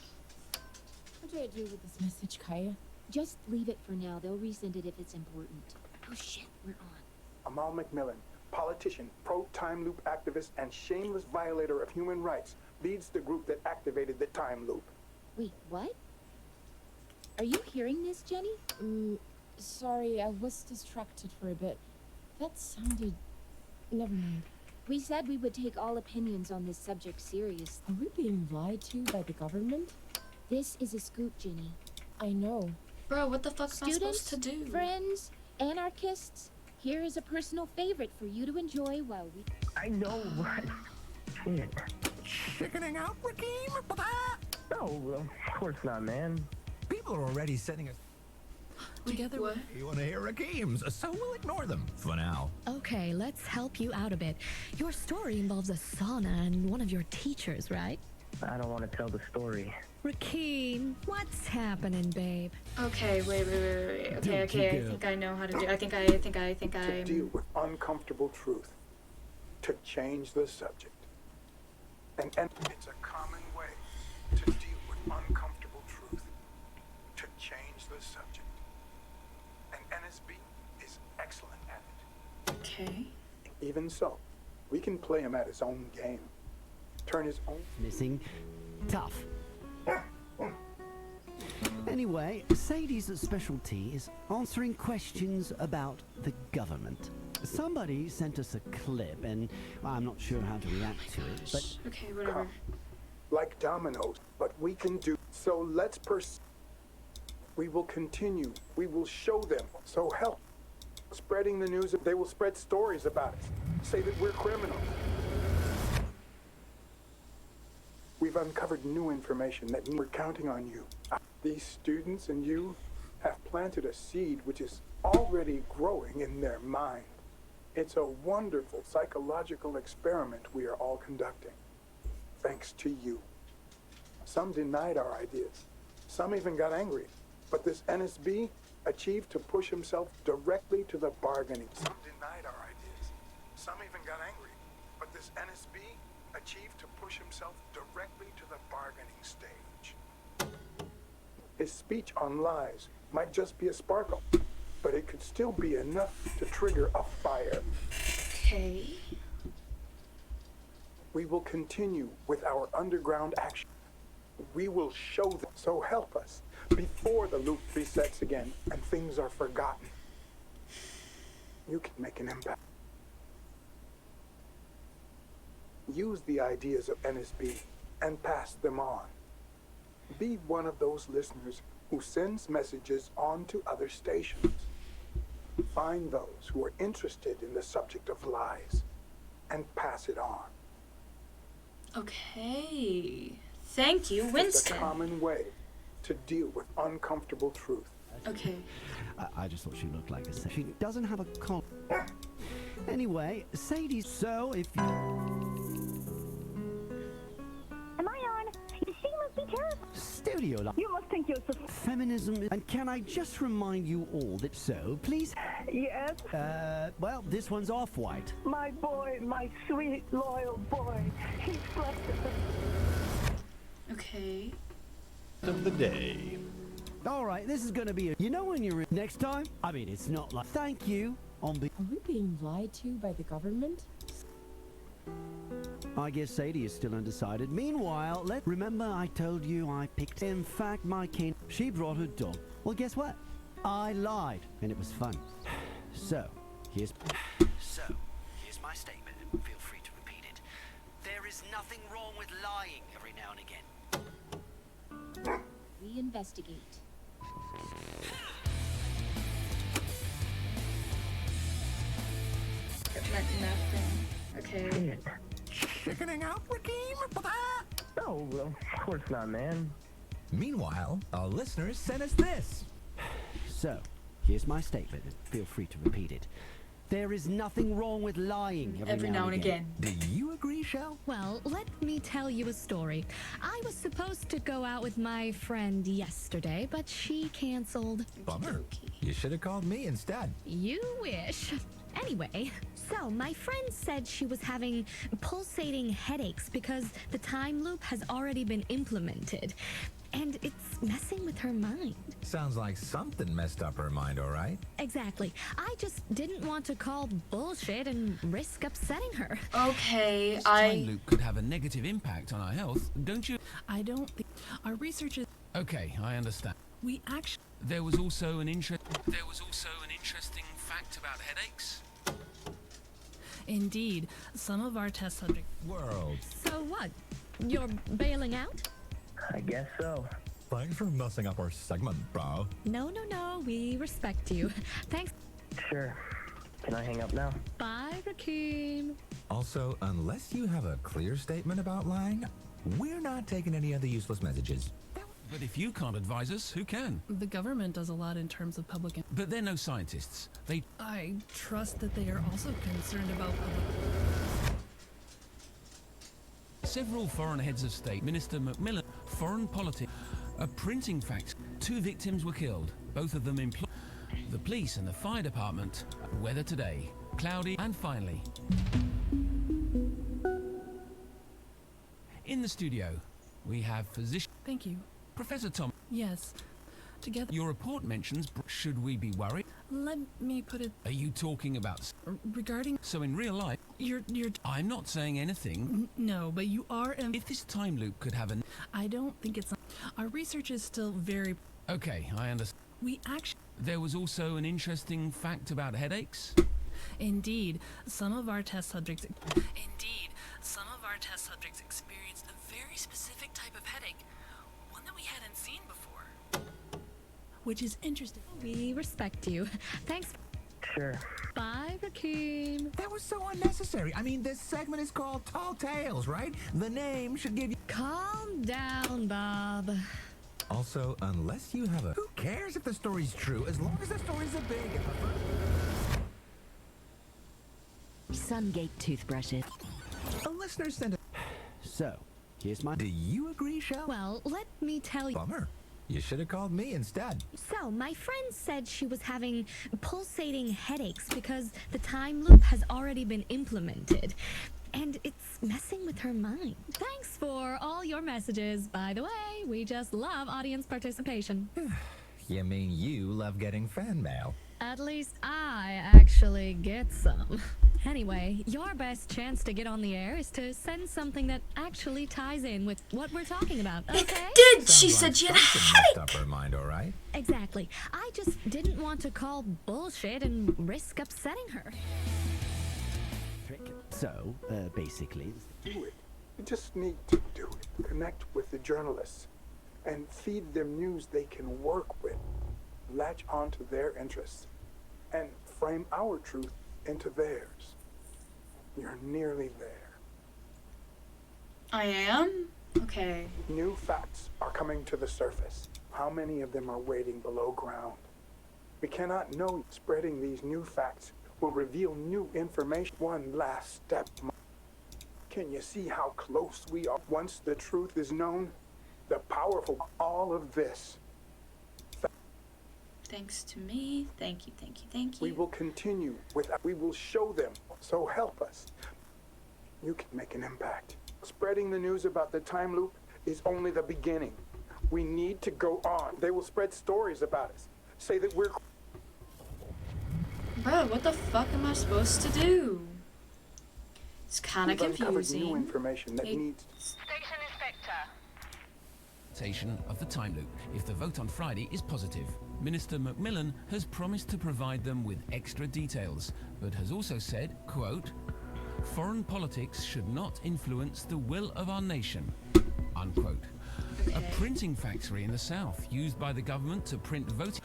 Q: What do I do with this message, Kaya?
P: Just leave it for now. They'll resend it if it's important. Oh shit, we're on.
D: Amal McMillan, politician, pro-time loop activist, and shameless violator of human rights, leads the group that activated the time loop.
P: Wait, what? Are you hearing this, Jenny?
Q: Sorry, I was distracted for a bit. That sounded... never mind.
P: We said we would take all opinions on this subject seriously.
Q: Are we being lied to by the government?
P: This is a scoop, Jenny.
Q: I know.
A: Bro, what the fuck am I
P: Students,
A: supposed to do?
P: friends, anarchists, here is a personal favorite for you to enjoy while we...
I: I know, right? Shit.
H: Chickening out, Rakeem?
I: No, of course not, man.
H: People are already sending us...
O: Together,
A: what?
H: You want to hear Rakeem's, so we'll ignore them for now.
G: Okay, let's help you out a bit. Your story involves a sauna and one of your teachers, right?
I: I don't want to tell the story.
G: Rakeem, what's happening, babe?
A: Okay, wait. Okay, I think I know how to do. I think
D: To deal with uncomfortable truth, to change the subject, and it's a common way to deal with uncomfortable truth, to change the subject, and NSB is excellent at it.
A: Okay.
D: Even so, we can play him at his own game, turn his own
J: Missing tough. Anyway, Sadie's specialty is answering questions about the government. Somebody sent us a clip, and I'm not sure how to react to it, but...
A: Okay, whatever.
D: Like dominoes, but we can do. So let's pursue. We will continue. We will show them. So help. Spreading the news, they will spread stories about us. Say that we're criminals. We've uncovered new information that we're counting on you. These students and you have planted a seed which is already growing in their mind. It's a wonderful psychological experiment we are all conducting. Thanks to you. Some denied our ideas. Some even got angry. But this NSB achieved to push himself directly to the bargaining. Some denied our ideas. Some even got angry. But this NSB achieved to push himself directly to the bargaining stage. His speech on lies might just be a sparkle, but it could still be enough to trigger a fire.
A: Okay.
D: We will continue with our underground action. We will show them, so help us, before the loop resets again and things are forgotten. You can make an impact. Use the ideas of NSB and pass them on. Be one of those listeners who sends messages on to other stations. Find those who are interested in the subject of lies and pass it on.
A: Okay. Thank you,
D: It's
A: Winston.
D: a common way to deal with uncomfortable truth.
A: Okay.
J: I just thought she looked like a... She doesn't have a collar. Anyway, Sadie, so if you...
S: Am I on? She must be terrified.
J: Studio life.
T: You must think you're so...
J: Feminism. And can I just remind you all that so, please?
T: Yes?
J: Well, this one's off-white.
T: My boy, my sweet, loyal boy. He slept with us.
A: Okay.
J: Of the day. All right, this is gonna be a... You know when you're... Next time? I mean, it's not like... Thank you on the...
Q: Are we being lied to by the government?
J: I guess Sadie is still undecided. Meanwhile, remember I told you I picked... In fact, my cane... She brought her dog. Well, guess what? I lied, and it was fun. So, here's
L: my statement, and feel free to repeat it. There is nothing wrong with lying every now and again.
P: We investigate.
A: It meant nothing. Okay.
H: Chickening out, Rakeem?
M: No, of course not, man.
H: Meanwhile, a listener sent us this.
J: So, here's my statement. Feel free to repeat it. There is nothing wrong with lying every now and again.
H: Do you agree, Shell?
G: Well, let me tell you a story. I was supposed to go out with my friend yesterday, but she canceled.
H: Bummer. You should have called me instead.
G: You wish. Anyway, so my friend said she was having pulsating headaches because the time loop has already been implemented. And it's messing with her mind.
H: Sounds like something messed up her mind, all right?
G: Exactly. I just didn't want to call bullshit and risk upsetting her.
A: Okay,
F: This time loop could have a negative impact on our health, don't you?
O: I don't think our research is...
F: Okay, I understand.
O: We actually...
F: There was also an interesting fact about headaches.
O: Indeed, some of our test subjects...
H: World.
G: So what? You're bailing out?
M: I guess so.
H: Thanks for messing up our segment, bro.
G: No. We respect you. Thanks.
M: Sure. Can I hang up now?
G: Bye, Rakeem.
H: Also, unless you have a clear statement about lying, we're not taking any other useless messages.
F: But if you can't advise us, who can?
O: The government does a lot in terms of public...
F: But they're no scientists.
O: I trust that they are also concerned about public...
F: Several foreign heads of state, Minister Macmillan, foreign politics, a printing factory. 2 victims were killed, both of them employed. The police and the fire department. Weather today, cloudy, and finally. In the studio, we have physician.
O: Thank you.
F: Professor Tom.
O: Yes. Together.
F: Your report mentions, should we be worried?
O: Let me put it...
F: Are you talking about...
O: Regarding...
F: So in real life...
O: You're...
F: I'm not saying anything.
O: No, but you are...
F: If this time loop could have an...
O: I don't think it's... Our research is still very...
F: Okay, I understand.
O: We actually.
F: There was also an interesting fact about headaches.
O: Indeed, some of our test subjects. Experienced a very specific type of headache, one that we hadn't seen before. Which is interesting.
G: We respect you. Thanks.
H: Sure.
G: Bye, Rakeem.
H: That was so unnecessary. I mean, this segment is called Tall Tales, right? The name should give you...
G: Calm down, Bob.
H: Also, unless you have a... Who cares if the story's true, as long as the story's a big...
C: Sungate toothbrushes.
H: A listener sent a...
J: So, here's my...
H: Do you agree, Shell?
G: Well, let me tell you.
H: Bummer. You should have called me instead.
G: So, my friend said she was having pulsating headaches because the time loop has already been implemented. And it's messing with her mind. Thanks for all your messages. By the way, we just love audience participation.
H: You mean you love getting fan mail?
G: At least I actually get some. Anyway, your best chance to get on the air is to send something that actually ties in with what we're talking about, okay?
A: It did! She said she had a headache!
H: Up her mind, all right?
G: Exactly. I just didn't want to call bullshit and risk upsetting her.
J: So, basically...
D: Do it. You just need to do it. Connect with the journalists and feed them news they can work with. Latch onto their interests and frame our truth into theirs. You're nearly there.
A: I am? Okay.
D: New facts are coming to the surface. How many of them are waiting below ground? We cannot know. Spreading these new facts will reveal new information. One last step. Can you see how close we are? Once the truth is known, the powerful, all of this.
A: Thanks to me. Thank you, thank you, thank you.
D: We will continue with, we will show them. So help us. You can make an impact. Spreading the news about the time loop is only the beginning. We need to go on. They will spread stories about us. Say that we're...
A: Bro, what the fuck am I supposed to do? It's kind of confusing.
D: New information that needs...
N: Station Inspector.
F: Of the time loop if the vote on Friday is positive. Minister Macmillan has promised to provide them with extra details, but has also said, quote, "Foreign politics should not influence the will of our nation," unquote.
A: Okay.
F: A printing factory in the south used by the government to print voting...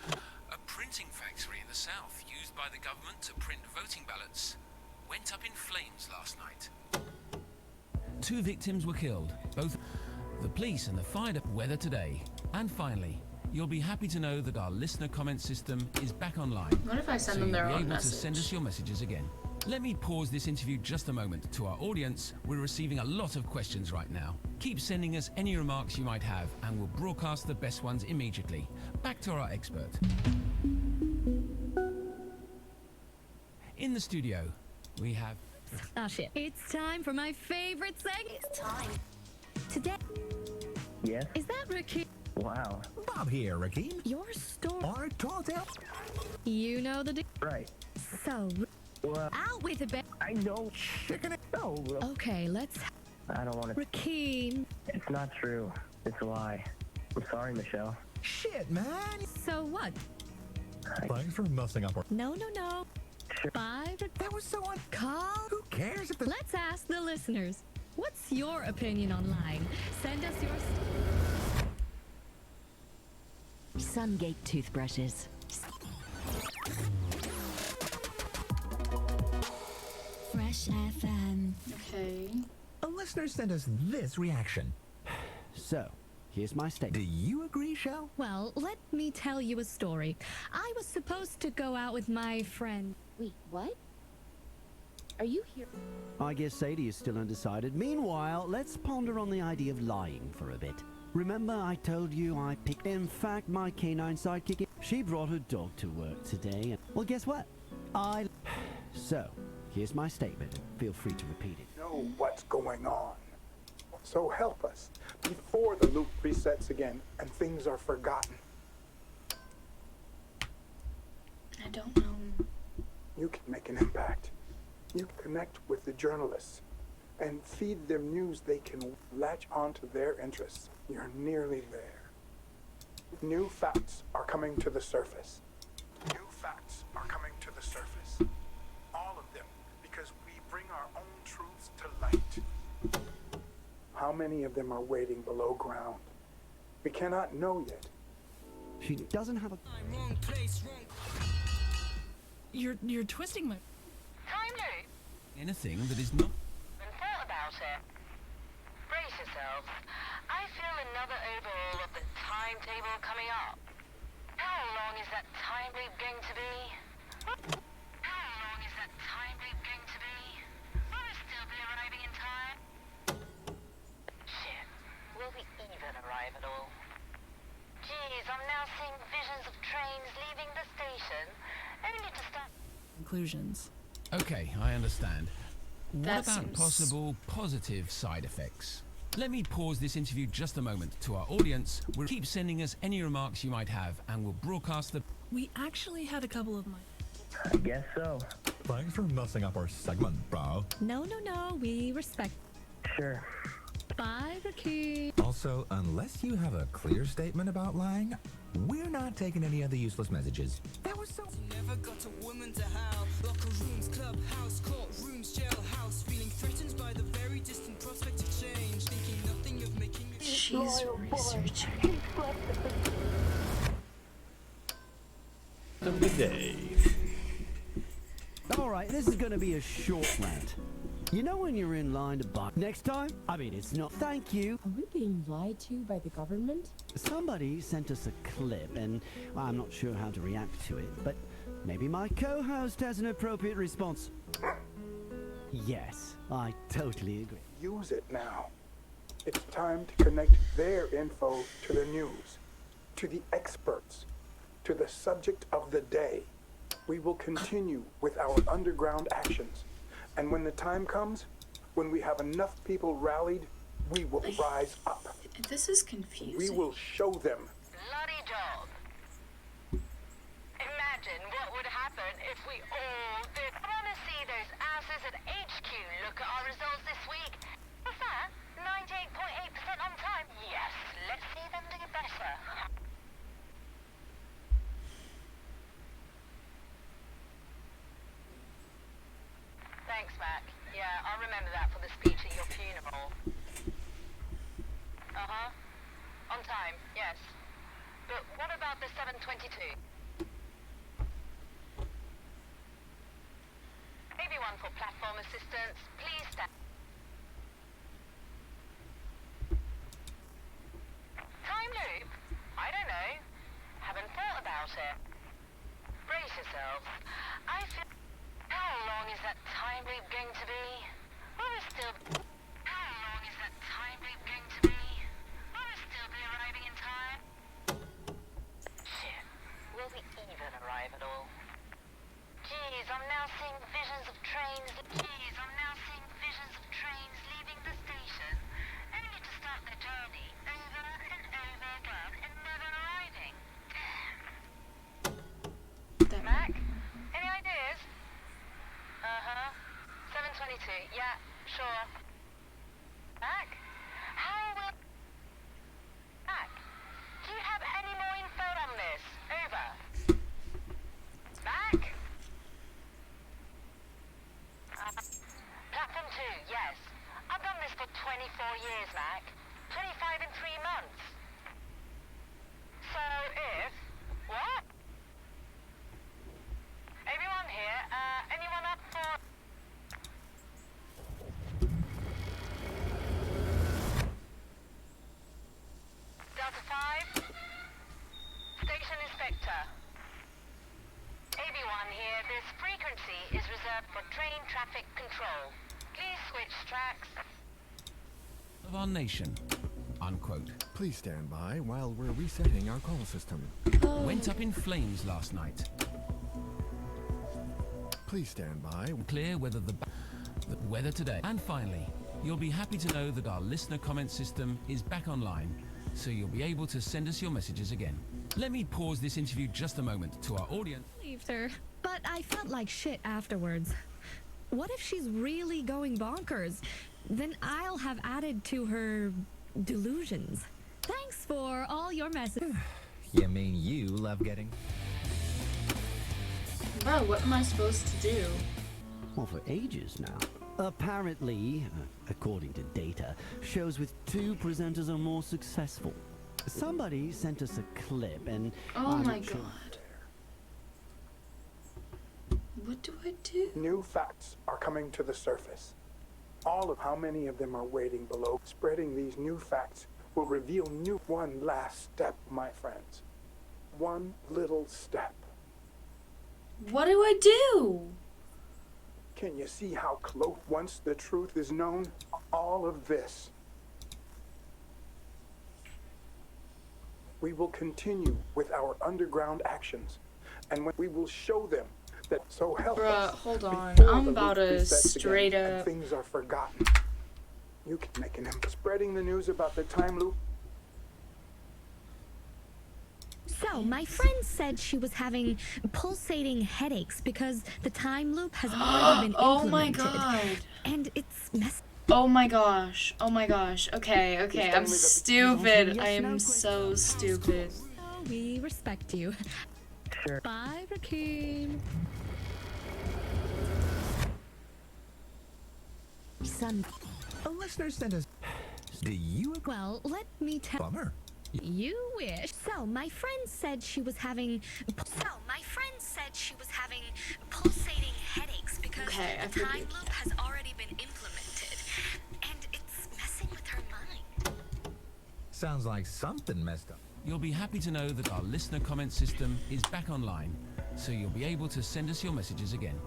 F: A printing factory in the south used by the government to print voting ballots went up in flames last night. 2 victims were killed, both... The police and the fire weather today. And finally, you'll be happy to know that our listener comment system is back online.
A: What if I send
F: so
A: them their
F: you'll be
A: own
F: able
A: message?
F: to send us your messages again. Let me pause this interview just a moment. To our audience, we're receiving a lot of questions right now. Keep sending us any remarks you might have, and we'll broadcast the best ones immediately. Back to our expert. In the studio, we have...
G: Oh shit. It's time for my favorite segment. It's time. Today.
H: Yes?
G: Is that Rakeem?
H: Wow. Bob here, Rakeem.
G: Your story.
H: Or Tall Tale.
G: You know the
H: Right.
G: So,
H: Well,
G: out with it,
H: I know. Chicken it. No.
G: Okay, let's...
K: I don't want to.
G: Rakeem.
K: It's not true. It's a lie. I'm sorry, Michelle.
H: Shit, man.
G: So what?
H: Thanks for messing up our...
G: No. Bye.
H: That was so
G: Call.
H: Who cares if the...
G: Let's ask the listeners. What's your opinion online? Send us your...
C: Sungate toothbrushes.
B: Fresh FM.
A: Okay.
H: A listener sent us this reaction.
J: So, here's my statement.
H: Do you agree, Shell?
G: Well, let me tell you a story. I was supposed to go out with my friend.
P: Wait, what? Are you here?
J: I guess Sadie is still undecided. Meanwhile, let's ponder on the idea of lying for a bit. Remember I told you I picked... In fact, my canine sidekick... She brought her dog to work today. And, well, guess what? So, here's my statement. Feel free to repeat it.
D: Know what's going on. So help us before the loop resets again and things are forgotten.
A: I don't know.
D: You can make an impact. You can connect with the journalists and feed them news they can latch onto their interests. You're nearly there. New facts are coming to the surface. New facts are coming to the surface. All of them, because we bring our own truths to light. How many of them are waiting below ground? We cannot know yet.
J: She doesn't have a...
R: Wrong place, wrong.
O: You're twisting my...
N: Time loop.
F: Anything that is not...
N: And thought about it. Brace yourselves. I feel another overhaul of the timetable coming up. How long is that time loop going to be? How long is that time loop going to be? Will we still be arriving in time? Shit. Will we even arrive at all? Geez, I'm now seeing visions of trains leaving the station, only to start...
O: Conclusions.
F: Okay, I understand. What
A: That
F: about
A: seems-
F: possible positive side effects? Let me pause this interview just a moment. To our audience, we'll keep sending us any remarks you might have, and we'll broadcast the...
O: We actually had a couple of my...
K: I guess so.
H: Thanks for messing up our segment, bro.
G: No, we respect.
K: Sure.
G: Bye, Vicky.
H: Also, unless you have a clear statement about lying, we're not taking any other useless messages. That was so...
R: Never got a woman to howl. Locker rooms, clubhouse, courtrooms, jailhouse. Feeling threatened by the very distant prospect of change. Thinking nothing of making a...
A: She's researching.
J: Of the day. Alright, this is gonna be a short rant. You know when you're in line to buy... Next time? I mean, it's not... Thank you.
Q: Are we being lied to by the government?
J: Somebody sent us a clip, and I'm not sure how to react to it, but maybe my co-host has an appropriate response. Yes, I totally agree.
D: Use it now. It's time to connect their info to the news, to the experts, to the subject of the day. We will continue with our underground actions. And when the time comes, when we have enough people rallied, we will rise up.
A: This is confusing.
D: We will show them.
N: Bloody job. Imagine what would happen if we all did. I want to see those asses at HQ look at our results this week. What's that? 98.8% on time? Yes, let's see them do better. Thanks, Mac. Yeah, I'll remember that for the speech at your funeral. Uh-huh. On time, yes. But what about the 7:22? Everyone for platform assistance, please stand. Time loop? I don't know. Haven't thought about it. Brace yourselves. I feel... How long is that time loop going to be? Will we still... How long is that time loop going to be? Will we still be arriving in time? Shit. Will we even arrive at all? Geez, I'm now seeing visions of trains... Geez, I'm now seeing visions of trains leaving the station, only to start their journey over and over again and never arriving. Damn. Mac? Any ideas? Uh-huh. 7:22. Yeah, sure. Mac? How will... Mac? Do you have any more info on this? Over. Mac? Platform 2, yes. I've done this for 24 years, Mac. 25 in 3 months. So if... What? Everyone here, anyone up for... Delta 5? Station Inspector. Everyone here, this frequency is reserved for train traffic control. Please switch tracks.
F: of our nation, unquote.
E: Please stand by while we're resetting our call system.
F: Went up in flames last night.
E: Please stand by.
F: Clear whether the weather today. And finally, you'll be happy to know that our listener comment system is back online, so you'll be able to send us your messages again. Let me pause this interview just a moment to our audience.
G: Believed her, but I felt like shit afterwards. What if she's really going bonkers? Then I'll have added to her delusions. Thanks for all your messages.
H: You mean you love getting...
A: Bro, what am I supposed to do?
J: Well, for ages now. Apparently, according to data, shows with 2 presenters are more successful. Somebody sent us a clip and...
A: Oh
J: I'm
A: my
J: not sure-
A: god. What do I do?
D: New facts are coming to the surface. All of how many of them are waiting below. Spreading these new facts will reveal one last step, my friends. One little step.
A: What do I do?
D: Can you see how close? Once the truth is known, all of this. We will continue with our underground actions, and when we will show them that so help
A: Bruh,
D: us.
A: hold on.
D: before
A: I'm
D: the
A: about
D: loop
A: to
D: resets
A: straight
D: again and
A: up.
D: things are forgotten. You can make an impact. Spreading the news about the time loop.
G: So, my friend said she was having pulsating headaches because the time loop has already been
A: Oh my
G: implemented.
A: god.
G: And it's messed.
A: Oh my gosh. Oh my gosh. Okay, okay. I'm stupid. I am so stupid.
G: We respect you.
K: Sure.
G: Bye, Rakeem.
H: Son, a listener sent us... Do you...
G: Well, let me tell...
H: Bummer.
G: You wish. So, my friend said she was having pulsating headaches because
A: Okay, I
G: the time
A: figured.
G: loop has already been implemented, and it's messing with her mind.
H: Sounds like something messed up.
F: You'll be happy to know that our listener comment system is back online, so you'll be able to send us your messages again.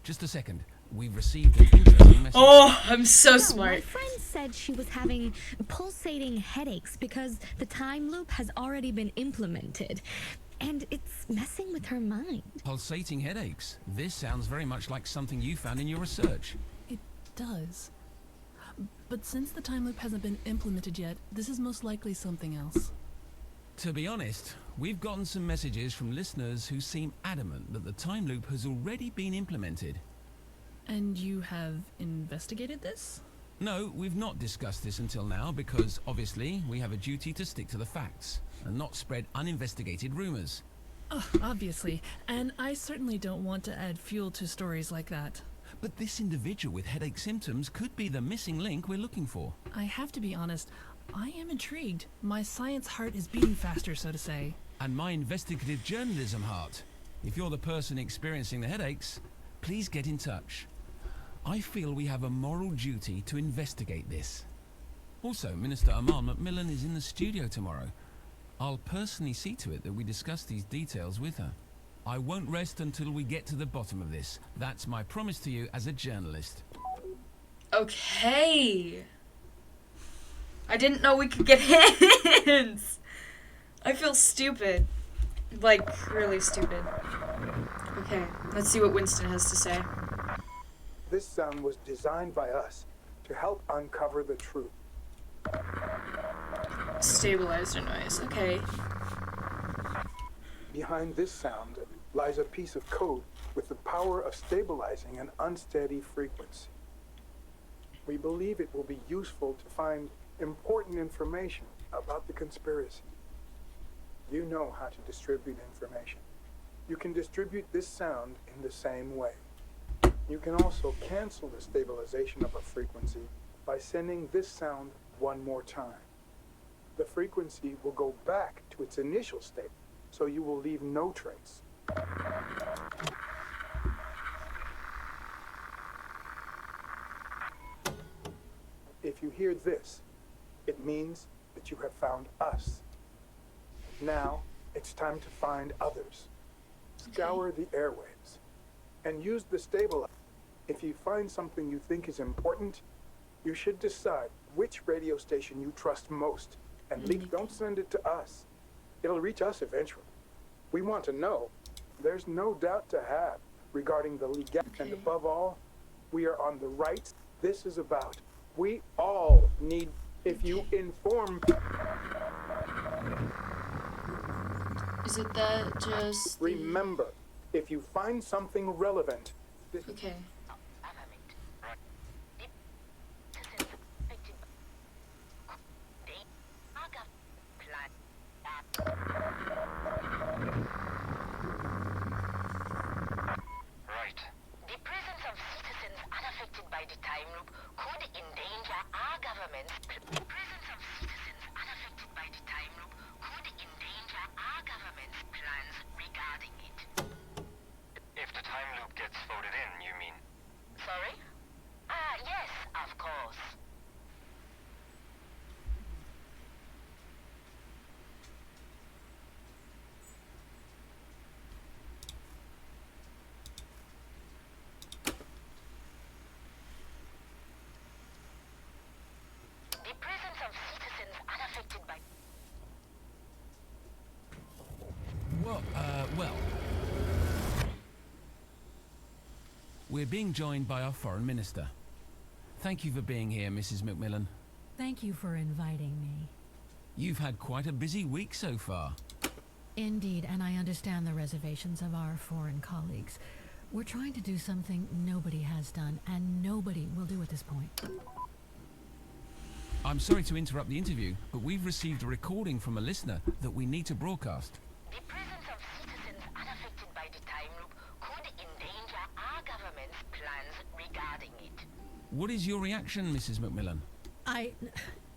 F: Just a second. We've received an interesting message.
A: Oh, I'm so
G: My
A: smart.
G: friend said she was having pulsating headaches because the time loop has already been implemented, and it's messing with her mind.
F: Pulsating headaches. This sounds very much like something you found in your research.
O: It does. But since the time loop hasn't been implemented yet, this is most likely something else.
F: To be honest, we've gotten some messages from listeners who seem adamant that the time loop has already been implemented.
O: And you have investigated this?
F: No, we've not discussed this until now because, obviously, we have a duty to stick to the facts and not spread uninvestigated rumors.
O: Oh, obviously. And I certainly don't want to add fuel to stories like that.
F: But this individual with headache symptoms could be the missing link we're looking for.
O: I have to be honest, I am intrigued. My science heart is beating faster, so to say.
F: And my investigative journalism heart. If you're the person experiencing the headaches, please get in touch. I feel we have a moral duty to investigate this. Also, Minister Amal Macmillan is in the studio tomorrow. I'll personally see to it that we discuss these details with her. I won't rest until we get to the bottom of this. That's my promise to you as a journalist.
A: Okay. I didn't know we could get hints. I feel stupid. Like, really stupid. Okay, let's see what Winston has to say.
D: This sound was designed by us to help uncover the truth.
A: Stabilizer noise, okay.
D: Behind this sound lies a piece of code with the power of stabilizing an unsteady frequency. We believe it will be useful to find important information about the conspiracy. You know how to distribute information. You can distribute this sound in the same way. You can also cancel the stabilization of a frequency by sending this sound one more time. The frequency will go back to its initial state, so you will leave no trace. If you hear this, it means that you have found us. Now, it's time to find others. Scour the airwaves and use the stabilizer. If you find something you think is important, you should decide which radio station you trust most and leak. Don't send it to us. It'll reach us eventually. We want to know. There's no doubt to have regarding the legality, and above all, we are on the right. This is about. We all need. If you inform.
A: Is it that just...
D: Remember, if you find something relevant.
A: Okay.
N: by the time loop could endanger our government's... The presence of citizens unaffected by the time loop could endanger our government's plans regarding it.
U: If the time loop gets voted in, you mean?
N: Sorry? Yes, of course. The presence of citizens unaffected by...
F: Well. We're being joined by our foreign minister. Thank you for being here, Mrs. Macmillan.
V: Thank you for inviting me.
F: You've had quite a busy week so far.
V: Indeed, and I understand the reservations of our foreign colleagues. We're trying to do something nobody has done, and nobody will do at this point.
F: I'm sorry to interrupt the interview, but we've received a recording from a listener that we need to broadcast.
N: The presence of citizens unaffected by the time loop could endanger our government's plans regarding it.
F: What is your reaction, Mrs. Macmillan?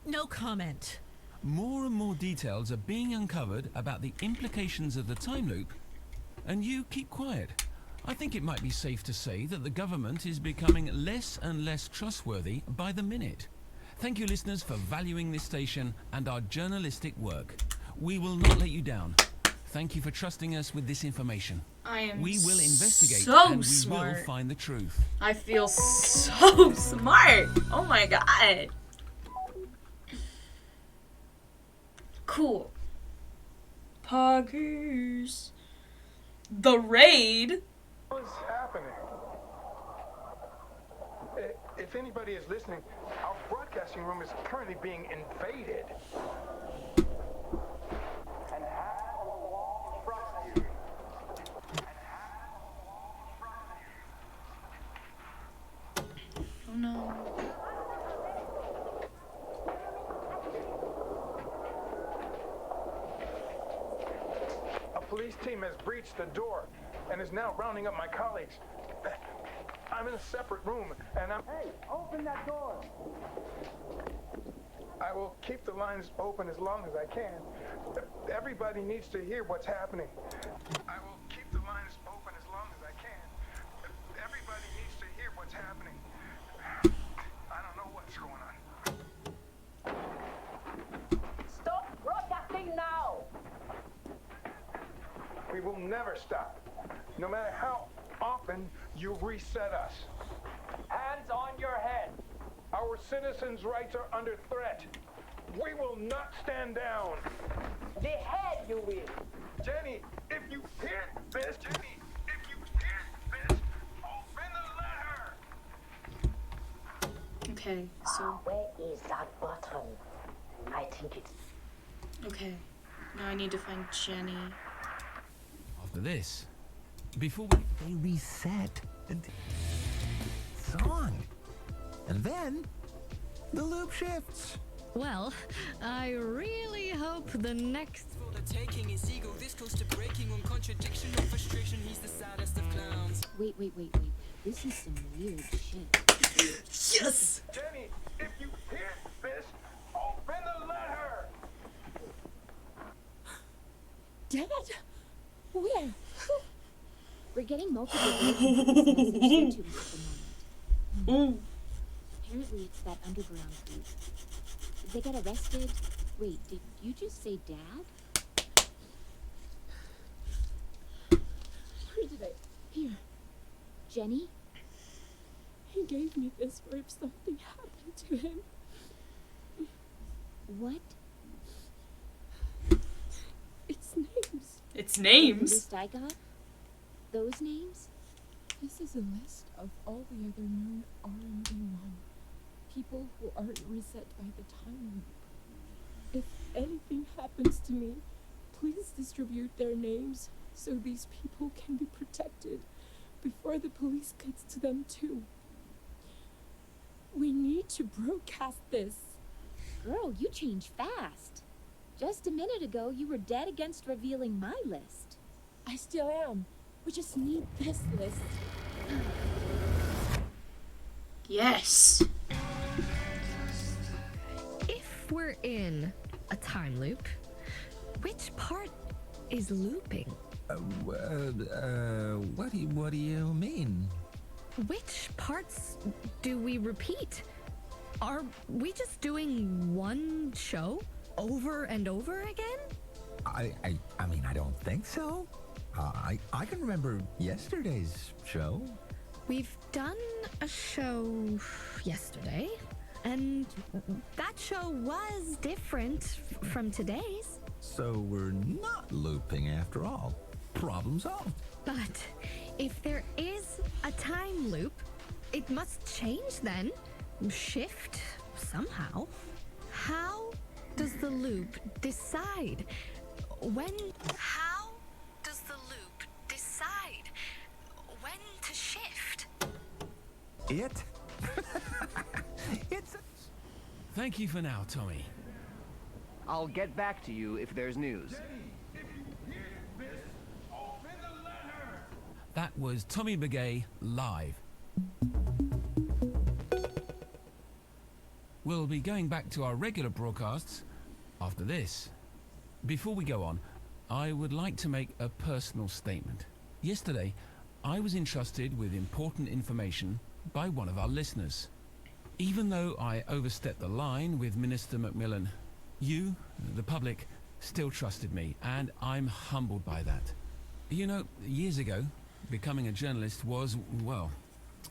V: No comment.
F: More and more details are being uncovered about the implications of the time loop, and you keep quiet. I think it might be safe to say that the government is becoming less and less trustworthy by the minute. Thank you, listeners, for valuing this station and our journalistic work. We will not let you down. Thank you for trusting us with this information. We will investigate
A: so
F: and we
A: smart.
F: will find the truth.
A: I feel so smart. Oh my god. Cool. Poggers. The raid?
D: What's happening? If anybody is listening, our broadcasting room is currently being invaded. And how will trust you?
A: Oh no.
D: A police team has breached the door and is now rounding up my colleagues. I'm in a separate room, and I'm... Hey, open that door! I will keep the lines open as long as I can. Everybody needs to hear what's happening. I will keep the lines open as long as I can. Everybody needs to hear what's happening. I don't know what's going on.
T: Stop broadcasting now!
D: We will never stop, no matter how often you reset us.
T: Hands on your head.
D: Our citizens' rights are under threat. We will not stand down.
T: The head, you will.
D: Jenny, if you hear this, open the letter.
A: Okay, so...
N: Where is that button? I think it's...
A: Okay. Now I need to find Jenny.
F: After this, before
H: they reset, and it's on. And then the loop shifts.
V: Well, I really hope the next...
R: For the taking his ego, this close to breaking on contradiction and frustration, he's the saddest of clowns.
P: Wait. This is some weird shit.
A: Yes!
D: Jenny, if you hear this, open the letter.
Q: Dad? Where?
P: We're getting multiple versions of this message sent to us at the moment. Apparently it's that underground group. They got arrested. Wait, did you just say Dad?
Q: Where did I... Here.
P: Jenny?
Q: He gave me this for if something happened to him.
P: What?
Q: It's names.
A: It's names?
P: The list I got? Those names?
Q: This is a list of all the other known RMD1. People who aren't reset by the time loop. If anything happens to me, please distribute their names so these people can be protected before the police gets to them too. We need to broadcast this.
P: Girl, you change fast. Just a minute ago, you were dead against revealing my list.
Q: I still am. We just need this list.
A: Yes.
G: If we're in a time loop, which part is looping?
H: What do you mean?
G: Which parts do we repeat? Are we just doing one show over and over again?
H: I mean, I don't think so. I can remember yesterday's show.
G: We've done a show yesterday, and that show was different from today's.
H: So we're not looping after all. Problem solved.
G: But if there is a time loop, it must change then. Shift somehow. How does the loop decide when? How does the loop decide when to shift?
H: It's
F: Thank you for now, Tommy.
M: I'll get back to you if there's news.
F: That was Tommy Begay live. We'll be going back to our regular broadcasts after this. Before we go on, I would like to make a personal statement. Yesterday, I was entrusted with important information by one of our listeners. Even though I overstepped the line with Minister Macmillan, you, the public, still trusted me, and I'm humbled by that. You know, years ago, becoming a journalist was, well,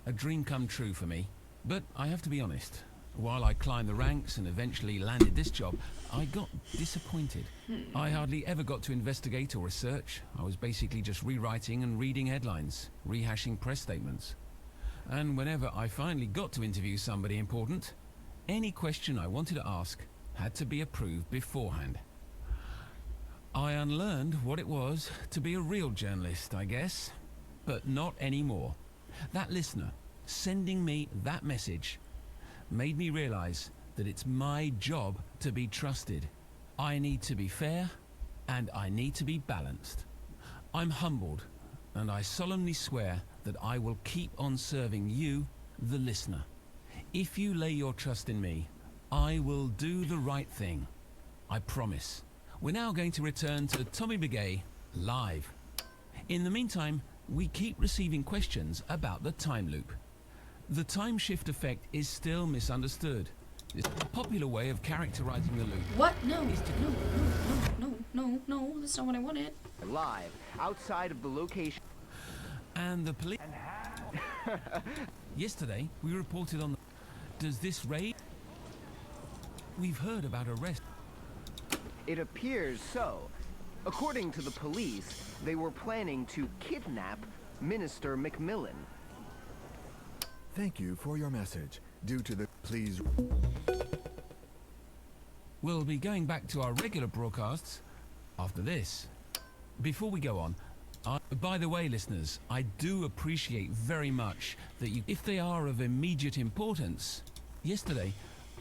F: a dream come true for me. But I have to be honest, while I climbed the ranks and eventually landed this job, I got disappointed. I hardly ever got to investigate or research. I was basically just rewriting and reading headlines, rehashing press statements. And whenever I finally got to interview somebody important, any question I wanted to ask had to be approved beforehand. I unlearned what it was to be a real journalist, I guess, but not anymore. That listener sending me that message made me realize that it's my job to be trusted. I need to be fair, and I need to be balanced. I'm humbled, and I solemnly swear that I will keep on serving you, the listener. If you lay your trust in me, I will do the right thing. I promise. We're now going to return to Tommy Begay live. In the meantime, we keep receiving questions about the time loop. The time shift effect is still misunderstood. This popular way of characterizing the loop.
A: What? No. No, that's not what I wanted.
M: Live, outside of the location.
F: And the police. Yesterday, we reported on the. Does this raid? We've heard about arrest.
M: It appears so. According to the police, they were planning to kidnap Minister Macmillan.
E: Thank you for your message. Due to the please.
F: We'll be going back to our regular broadcasts after this. Before we go on, by the way, listeners, I do appreciate very much that you, if they are of immediate importance. Yesterday,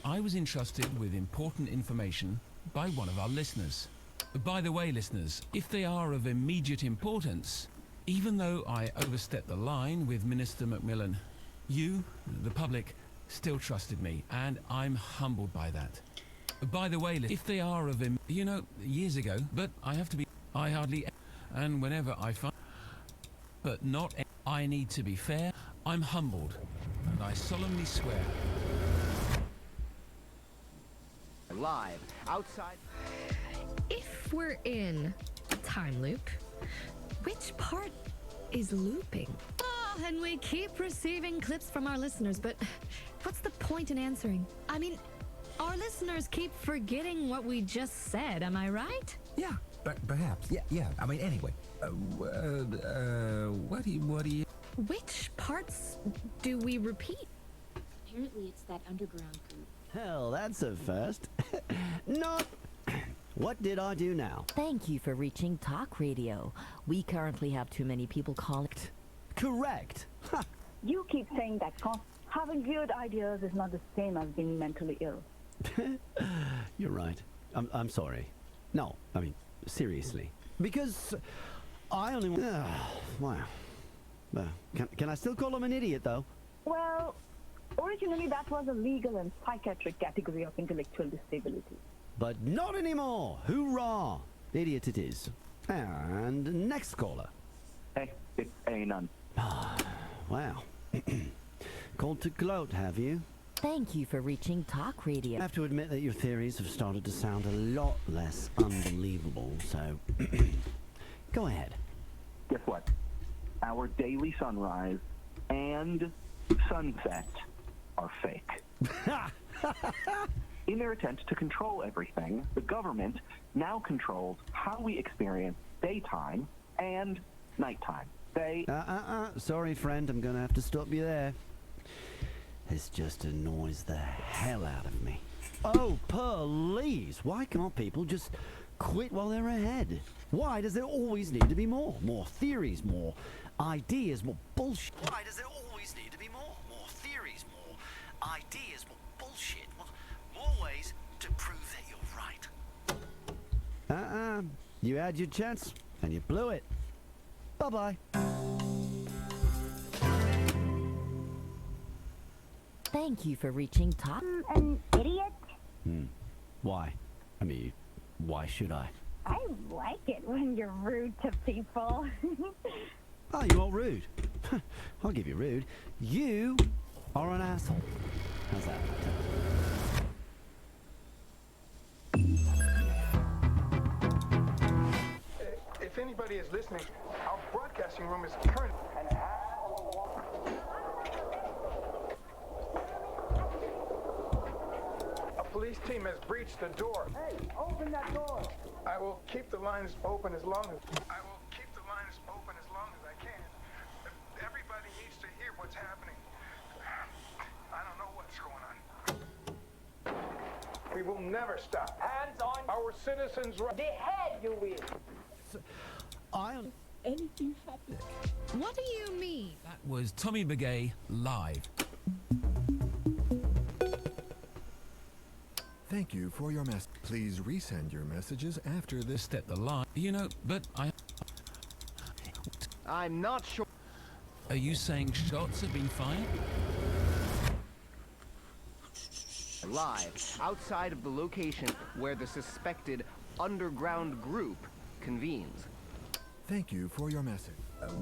F: I was entrusted with important information by one of our listeners. By the way, listeners, if they are of immediate importance, even though I overstepped the line with Minister Macmillan, you, the public, still trusted me, and I'm humbled by that. By the way, if they are of you know, years ago, but I have to be, I hardly, and whenever I find, but not, I need to be fair, I'm humbled, and I solemnly swear.
M: Live, outside.
G: If we're in a time loop, which part is looping? Oh, and we keep receiving clips from our listeners, but what's the point in answering? I mean, our listeners keep forgetting what we just said, am I right?
H: Yeah, perhaps. Yeah. I mean, anyway. What do you...
G: Which parts do we repeat?
P: Apparently it's that underground group.
J: Hell, that's a first. Not. What did I do now?
C: Thank you for reaching Talk Radio. We currently have too many people calling.
J: Correct.
T: You keep saying that. Having weird ideas is not the same as being mentally ill.
J: You're right. I'm sorry. No, I mean, seriously. Because I only... wow. Can I still call him an idiot, though?
T: Well, originally Originally, that was a legal and psychiatric category of intellectual disability.
J: But not anymore. Hoorah! Idiot it is. And next caller.
K: Hey, it's Anon.
J: Wow. Called to gloat, have you?
C: Thank you for reaching Talk Radio.
J: I have to admit that your theories have started to sound a lot less unbelievable, so go ahead.
K: Guess what? Our daily sunrise and sunset are fake. In their attempt to control everything, the government now controls how we experience daytime and nighttime.
J: Sorry, friend, I'm gonna have to stop you there. This just annoys the hell out of me. Oh, please! Why can't people just quit while they're ahead? Why does there always need to be more? More theories, more ideas, more bullshit.
L: Why does there always need to be more? More theories, more ideas, more bullshit, more ways to prove that you're right.
J: You had your chance, and you blew it. Bye-bye.
C: Thank you for reaching Talk.
I: An idiot?
J: Why? I mean, why should I?
I: I like it when you're rude to people.
J: Oh, you are rude. I'll give you rude. You are an asshole. How's that?
D: If anybody is listening, our broadcasting room is currently... A police team has breached the door. Hey, open that door! I will keep the lines open as long as... I can. Everybody needs to hear what's happening. I don't know what's going on. We will never stop. Hands on our citizens' rights.
I: The head, you will.
Q: Anything happens.
V: What do you mean?
F: That was Tommy Begay live.
E: Thank you for your message. Please resend your messages after this.
F: Step the line. You know, but
M: I'm not sure.
F: Are you saying shots have been fired?
M: Live, outside of the location where the suspected underground group convenes.
E: Thank you for your message.
S: What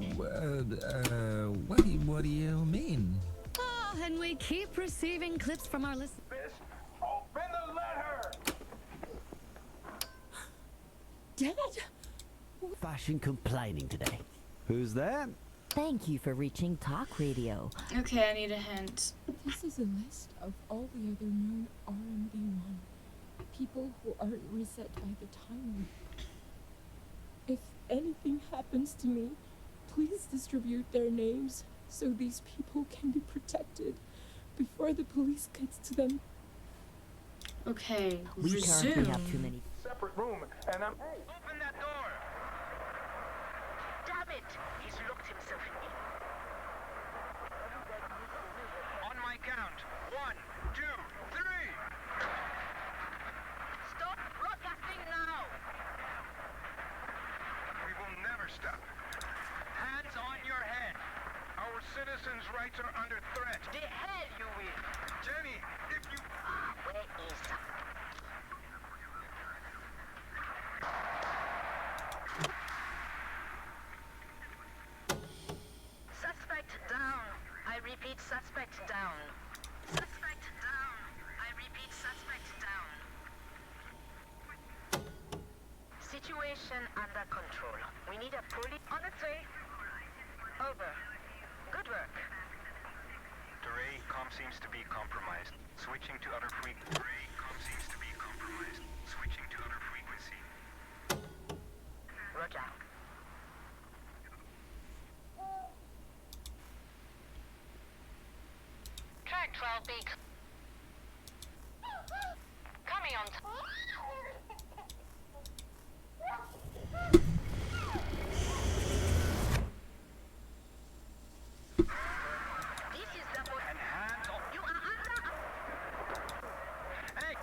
S: do you mean?
V: Oh, and we keep receiving clips from our listeners.
D: Open the letter!
Q: Dad?
J: Fashion complaining today. Who's there?
C: Thank you for reaching Talk Radio.
A: Okay, I need a hint.
Q: This is a list of all the other known RMB1 people who aren't reset by the time loop. If anything happens to me, please distribute their names so these people can be protected before the police gets to them.
A: Okay,
C: we currently have too many.
D: Separate room, and I'm...
N: Hey, open that door! Damn it! He's locked himself in me. On my count. 1, 2, 3! Stop broadcasting now!
D: We will never stop.
N: Hands on your head!
D: Our citizens' rights are under threat.
N: The hell you will!
D: Jenny, if you...
N: Where is... Suspect down. I repeat, suspect down. Suspect down. I repeat, suspect down. Situation under control. We need a police on its way. Over. Good work.
U: Ray, comm seems to be compromised. Switching to other frequency. Ray, comm seems to be compromised. Switching to other frequency.
N: Roger. Track 12B. Coming on. This is the point.
D: And hands on...
N: You are under...
D: Hey!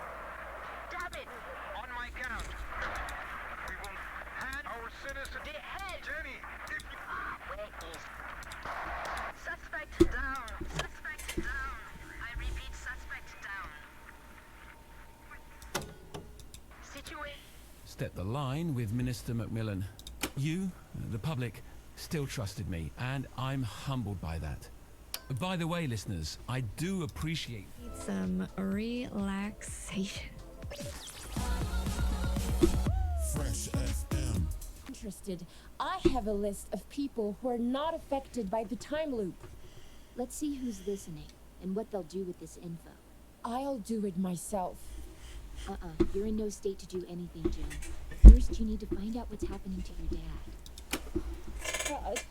N: Damn it!
D: On my count. We will hand our citizens...
N: The head!
D: Jenny, if you...
N: Where is... Suspect down! Suspect down! I repeat...
F: stepped the line with Minister Macmillan. You, the public, still trusted me, and I'm humbled by that. By the way, listeners, I do appreciate
G: Some relaxation.
B: Fresh FM.
O: Interested. I have a list of people who are not affected by the time loop.
P: Let's see who's listening and what they'll do with this info.
O: I'll do it myself.
P: You're in no state to do anything, Jen. First, you need to find out what's happening to your dad.
O: Dad.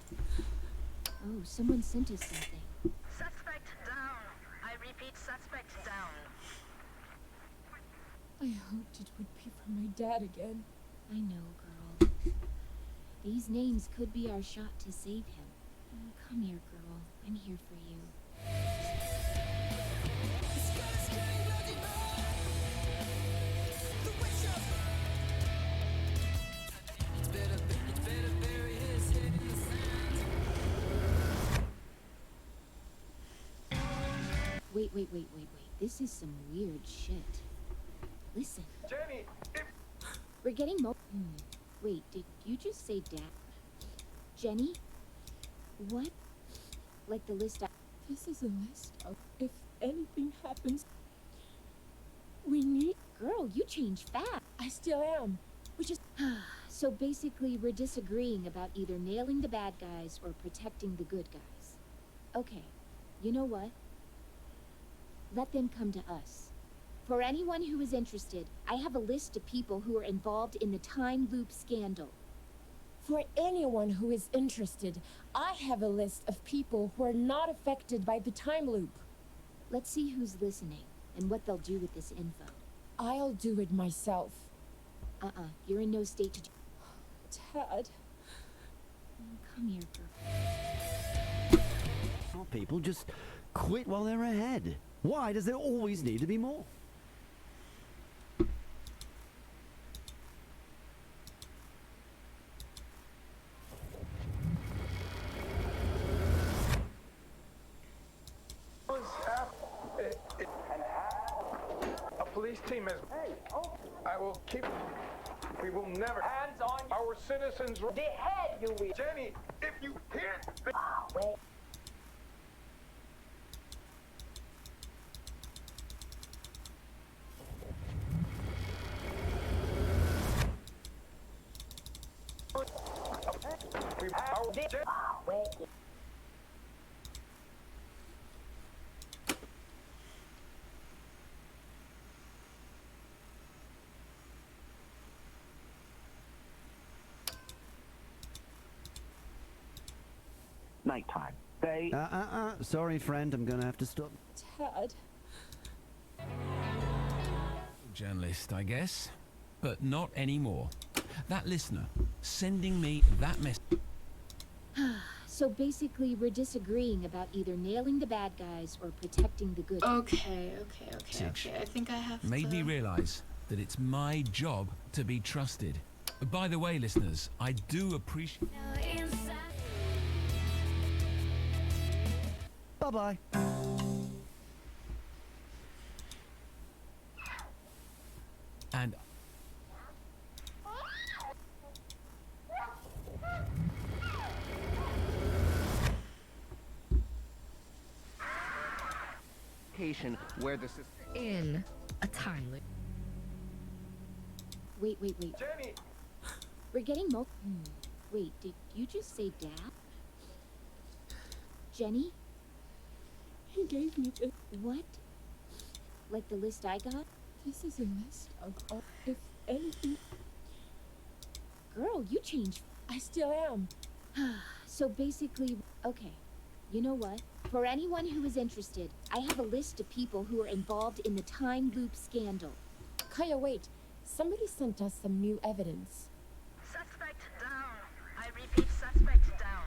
P: Oh, someone sent us something.
N: Suspect down. I repeat, suspect down.
O: I hoped it would be for my dad again.
P: I know, girl. These names could be our shot to save him. Come here, girl. I'm here for you. Wait. This is some weird shit. Listen.
D: Jenny!
P: We're getting Wait, did you just say dad? Jenny? What? Like the list
Q: This is a list of if anything happens. We need.
P: Girl, you changed fast.
O: I still am. We just.
P: So basically, we're disagreeing about either nailing the bad guys or protecting the good guys. Okay, you know what? Let them come to us. For anyone who is interested, I have a list of people who are involved in the time loop scandal.
O: For anyone who is interested, I have a list of people who are not affected by the time loop.
P: Let's see who's listening and what they'll do with this info.
O: I'll do it myself.
P: You're in no state to.
O: Dad.
P: Come here, girl.
J: Some people just quit while they're ahead. Why does there always need to be more?
D: A police team is. I will keep. We will never. Hands on our citizens.
T: The head, you will.
D: Jenny, if you hear.
T: Wait.
K: Nighttime. They.
J: Sorry, friend, I'm gonna have to stop.
O: Dad.
F: journalist, I guess, but not anymore. That listener sending me that message.
P: So basically, we're disagreeing about either nailing the bad guys or protecting the good.
A: Okay. I think I have
F: made me realize that it's my job to be trusted. By the way, listeners, I do appreciate.
J: Bye-bye.
F: And
M: where the system
G: in a time loop.
P: Wait. Jenny! We're getting Wait, did you just say Dad? Jenny?
Q: He gave me this.
P: What? Like the list I got?
Q: This is a list of all, if anything.
P: Girl, you changed.
O: I still am.
P: So basically, okay. You know what? For anyone who is interested, I have a list of people who are involved in the time loop scandal.
O: Kaya, wait. Somebody sent us some new evidence.
N: Suspect down. I repeat, suspect down.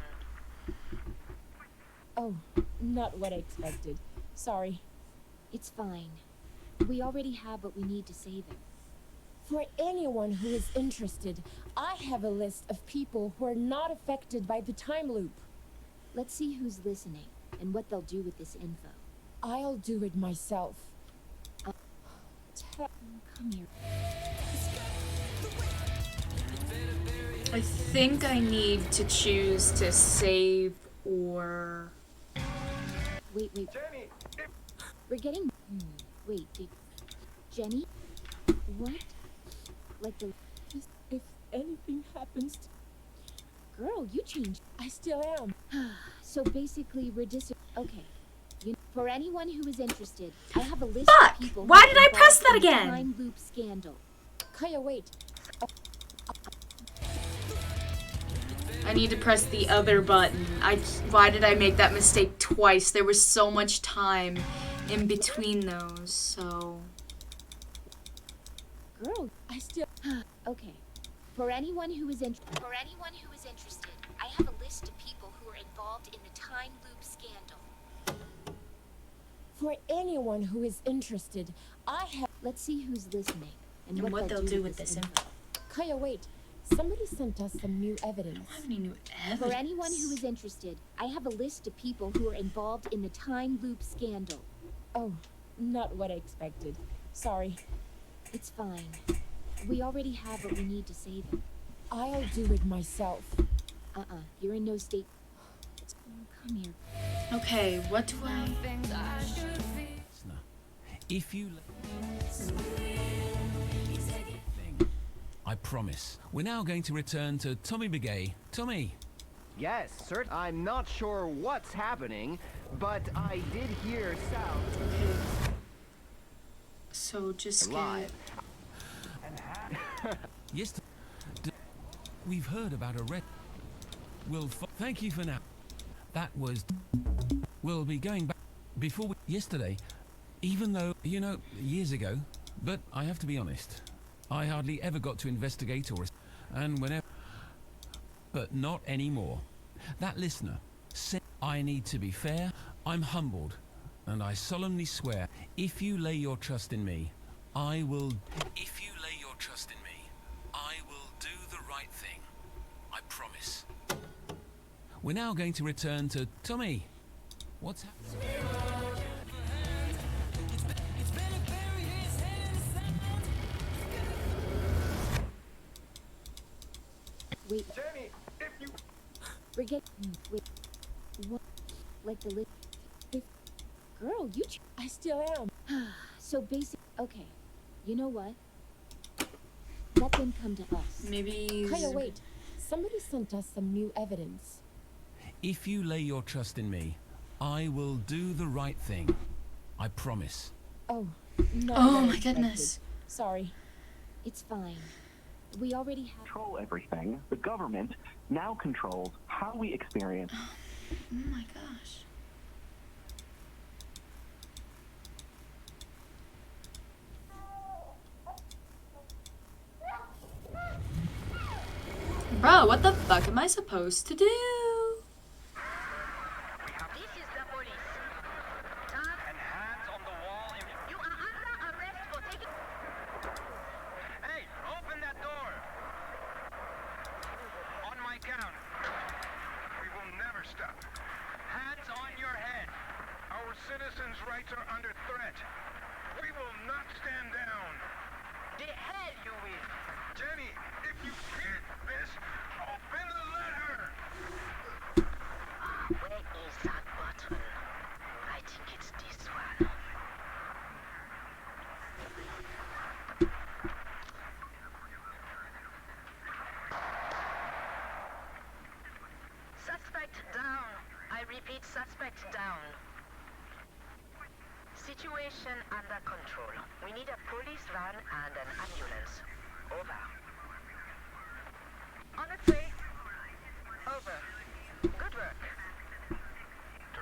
O: Oh, not what I expected. Sorry.
P: It's fine. We already have what we need to save him.
O: For anyone who is interested, I have a list of people who are not affected by the time loop.
P: Let's see who's listening and what they'll do with this info.
O: I'll do it myself.
P: Come here.
A: I think I need to choose to save or...
P: Wait. We're getting... Wait, Jenny? What? Like the...
Q: If anything happens to...
P: Girl, you changed.
O: I still am.
P: So basically, we're Okay. For anyone who is interested, I have a list
A: Fuck!
P: of people...
A: Why
P: who
A: did I press
P: involved
A: that
P: in the
A: again?
P: Time loop scandal.
O: Kaya, wait.
A: I need to press the other button. Why did I make that mistake twice? There was so much time in between those, so...
P: Girl, I still... Okay. For anyone who is interested, I have a list of people who are involved in the time loop scandal.
O: For anyone who is interested, I have...
P: Let's see who's listening
A: And what they'll do with this info.
O: Kaya, wait. Somebody sent us some new evidence.
A: I don't have any new evidence.
P: For anyone who is interested, I have a list of people who are involved in the time loop scandal.
O: Oh, not what I expected. Sorry.
P: It's fine. We already have what we need to save him.
O: I'll do it myself.
P: You're in no state. Come here.
A: Okay, what do I...
F: If you... I promise. We're now going to return to Tommy Begay. Tommy!
M: Yes, sir. I'm not sure what's happening, but I did hear sound.
A: So just
M: Live.
F: Yes, we've heard about a red. Thank you for now. That was... We'll be going back before yesterday, even though, you know, years ago, but I have to be honest. I hardly ever got to investigate and whenever... But not anymore. That listener said, I need to be fair, I'm humbled, and I solemnly swear, if you lay your trust in me, I will... If you lay your trust in me, I will do the right thing. I promise. We're now going to return to Tommy. What's happening?
P: Wait.
D: Jenny, if you...
P: Wait. What? Like the list... Girl, you...
O: I still am.
P: So basic... Okay. You know what? Let them come to us.
A: Maybe...
O: Kaya, wait. Somebody sent us some new evidence.
F: If you lay your trust in me, I will do the right thing. I promise.
O: Oh, no.
A: Oh my goodness.
O: Sorry.
P: It's fine. We already have...
K: Control everything. The government now controls how we experience.
A: Oh my gosh. Bro, what the fuck am I supposed to do?
N: This is the police.
U: And hands on the wall.
N: You are under arrest for taking...
U: Hey, open that door. On my count. We will never stop. Hands on your head. Our citizens' rights are under threat. We will not stand down.
N: The hell you will.
U: Jenny, if you can't this, open the letter.
N: Where is that button? I think it's this one. Suspect down. I repeat, suspect down. Situation under control. We need a police van and an ambulance. Over. On its way. Over. Good work.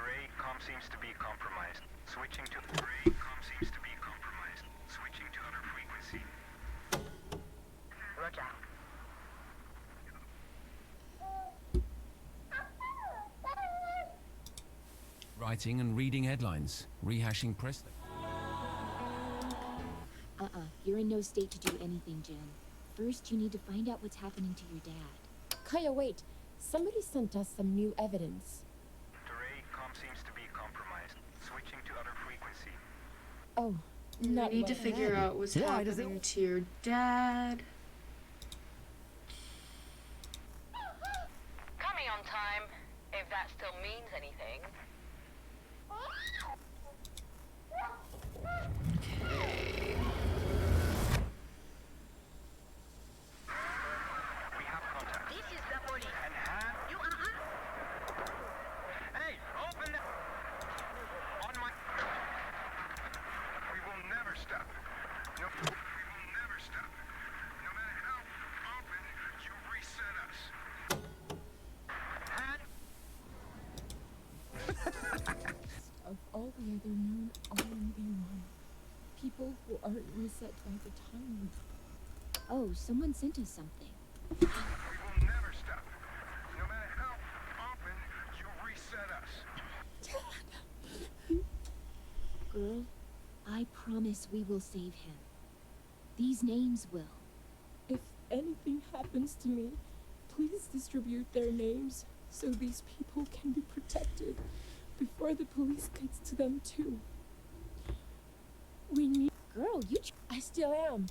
U: Ray com seems to be compromised. Switching to Ray com seems to be compromised. Switching to other frequency.
N: Roger.
F: Writing and reading headlines, rehashing press.
P: You're in no state to do anything, Jen. First, you need to find out what's happening to your dad.
O: Kaya, wait. Somebody sent us some new evidence.
U: Ray com seems to be compromised. Switching to other frequency.
O: Oh,
A: We
O: not
A: need to
O: what-
A: figure out what's
J: Why does
A: happening to your dad.
Q: reset by the time.
P: Oh, someone sent us something.
U: We will never stop. No matter how often you reset us.
P: Girl, I promise we will save him. These names will.
Q: If anything happens to me, please distribute their names so these people can be protected before the police gets to them too. We need.
P: Girl,
Q: I still am.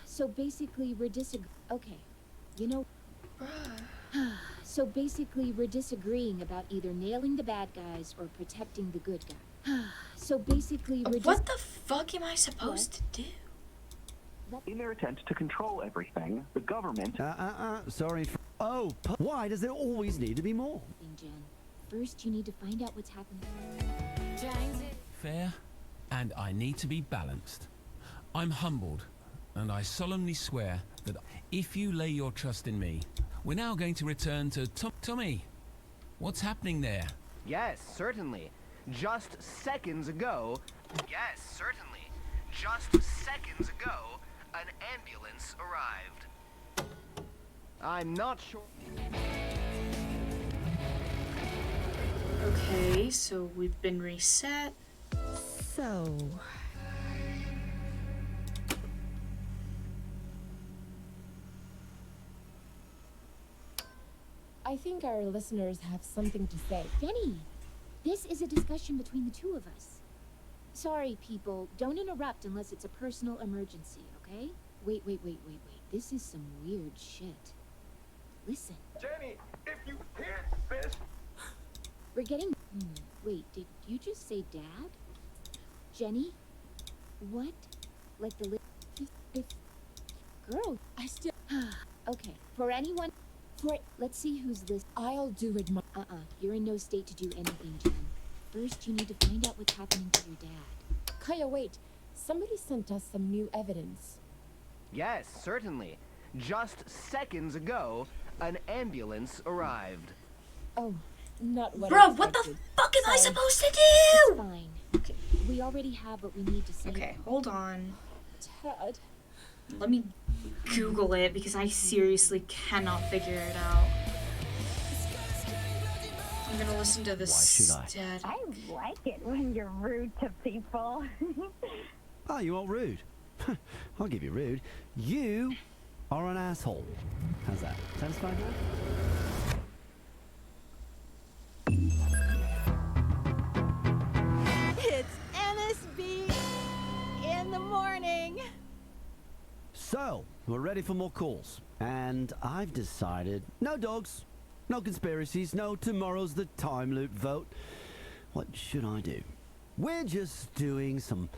P: So basically, we're Okay, you know. So basically, we're disagreeing about either nailing the bad guys or protecting the good guy. So basically, we're
A: What the fuck am I supposed to do?
K: In their attempt to control everything, the government...
J: Sorry. Why does there always need to be more?
P: Jen. First, you need to find out what's happening.
F: Fair, and I need to be balanced. I'm humbled, and I solemnly swear that if you lay your trust in me, we're now going to return to Tommy. What's happening there?
M: Yes, certainly. Just seconds ago... Yes, certainly. Just seconds ago, an ambulance arrived. I'm not sure...
A: Okay, so we've been reset.
V: So...
O: I think our listeners have something to say.
P: Jenny, this is a discussion between the two of us. Sorry, people. Don't interrupt unless it's a personal emergency, okay? Wait. This is some weird shit. Listen.
U: Jenny, if you hear this...
P: We're getting... Wait, did you just say Dad? Jenny? What? Like the... Girl, I still... Okay, for anyone... Let's see who's this.
O: I'll do it,
P: You're in no state to do anything, Jen. First, you need to find out what's happening to your dad.
O: Kaya, wait. Somebody sent us some new evidence.
M: Yes, certainly. Just seconds ago, an ambulance arrived.
O: Oh, not what
A: Bro, what the fuck am I supposed to do?
P: It's fine. Okay. We already have what we need to say.
A: Okay, hold on.
O: Tad.
A: Let me Google it because I seriously cannot figure it out. I'm gonna listen to this.
J: Why should I?
I: I like it when you're rude to people.
J: Oh, you aren't rude. I'll give you rude. You are an asshole. How's that? Satisfied now?
H: It's MSB in the morning.
J: So, we're ready for more calls. And I've decided no dogs, no conspiracies, no tomorrow's the time loop vote. What should I do? We're just doing some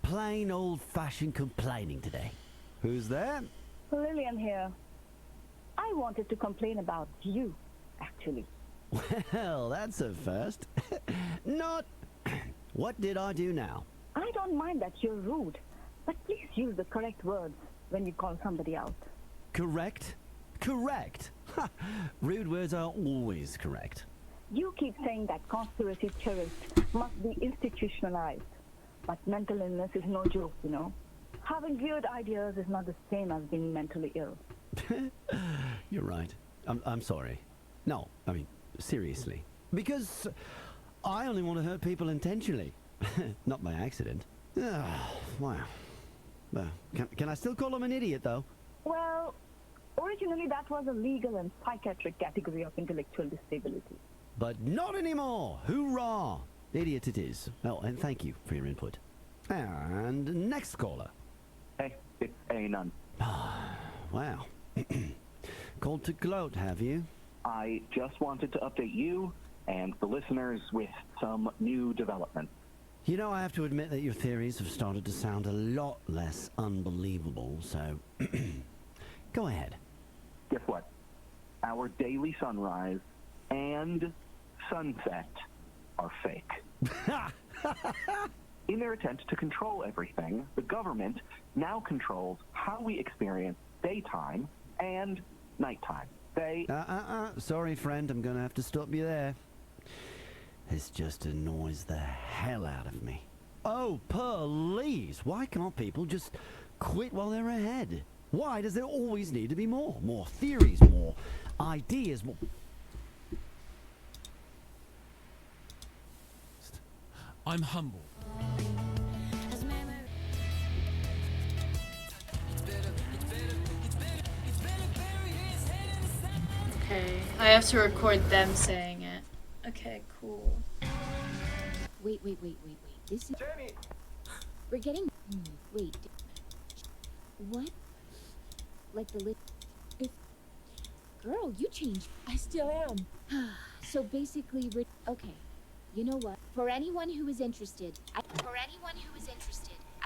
J: plain old-fashioned complaining today. Who's there?
I: Lillian here. I wanted to complain about you, actually.
J: Well, that's a first. Not. What did I do now?
I: I don't mind that you're rude, but please use the correct words when you call somebody out.
J: Correct? Correct? Ha! Rude words are always correct.
I: You keep saying that conspiracy theorists must be institutionalized, but mental illness is no joke, you know. Having weird ideas is not the same as being mentally ill.
J: You're right. I'm sorry. No, I mean, seriously. Because I only want to hurt people intentionally, not by accident. Wow. Well, can I still call him an idiot, though?
I: Well, originally that was a legal and psychiatric category of intellectual disability.
J: But not anymore. Hoorah! Idiot it is. Oh, and thank you for your input. And next caller.
K: Hey, it's Anon.
J: Wow. Called to gloat, have you?
K: I just wanted to update you and the listeners with some new developments.
J: You know, I have to admit that your theories have started to sound a lot less unbelievable, so... Go ahead.
K: Guess what? Our daily sunrise and sunset are fake. In their attempt to control everything, the government now controls how we experience daytime and nighttime. They...
J: Sorry, friend, I'm gonna have to stop you there. This just annoys the hell out of me. Oh, police! Why can't people just quit while they're ahead? Why does there always need to be more? More theories, more ideas, more...
F: I'm humble.
A: Okay, I have to record them saying it. Okay, cool.
P: Wait. This is... We're getting... Wait. What? Like the list... Girl, you changed.
O: I still am.
P: So basically, okay. You know what? For anyone who is interested, I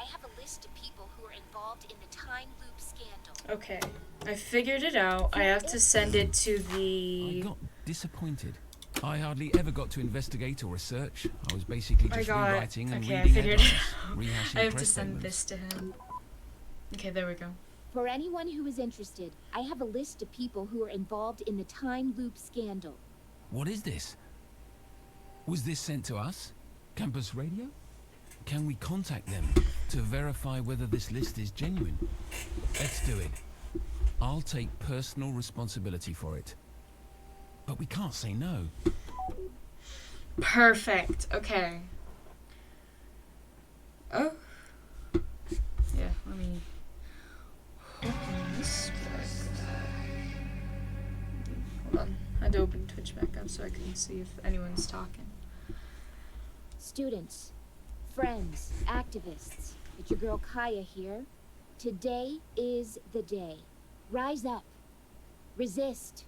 P: have a list of people who are involved in the time loop scandal.
A: Okay, I figured it out. I have to send it to the...
F: I got disappointed. I hardly ever got to investigate or research. I was basically just rewriting and
A: okay,
F: reading
A: I figured it
F: headlines,
A: out.
F: rehashing
A: I have to
F: press
A: send
F: statements.
A: this to him. Okay, there we go.
P: For anyone who is interested, I have a list of people who are involved in the time loop scandal.
F: What is this? Was this sent to us? Campus Radio? Can we contact them to verify whether this list is genuine? Let's do it. I'll take personal responsibility for it. But we can't say no.
A: Perfect. Okay. Oh. Yeah, let me open this back. Hold on. I had to open Twitch back up so I can see if anyone's talking.
P: Students, friends, activists, it's your girl Kaya here. Today is the day. Rise up. Resist.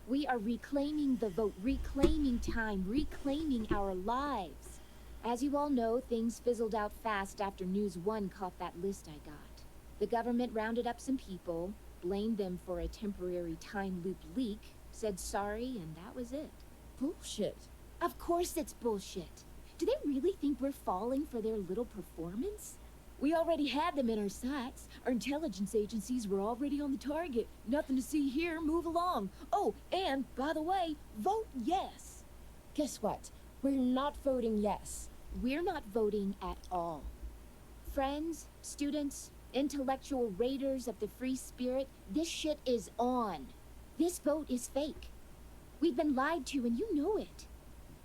P: We are reclaiming the vote, reclaiming time, reclaiming our lives. As you all know, things fizzled out fast after News 1 caught that list I got. The government rounded up some people, blamed them for a temporary time loop leak, said sorry, and that was it.
O: Bullshit.
P: Of course it's bullshit. Do they really think we're falling for their little performance? We already had them in our sights. Our intelligence agencies were already on the target. Nothing to see here, move along. Oh, and, by the way, vote yes.
O: Guess what? We're not voting yes.
P: We're not voting at all. Friends, students, intellectual raiders of the free spirit, this shit is on. This vote is fake. We've been lied to and you know it.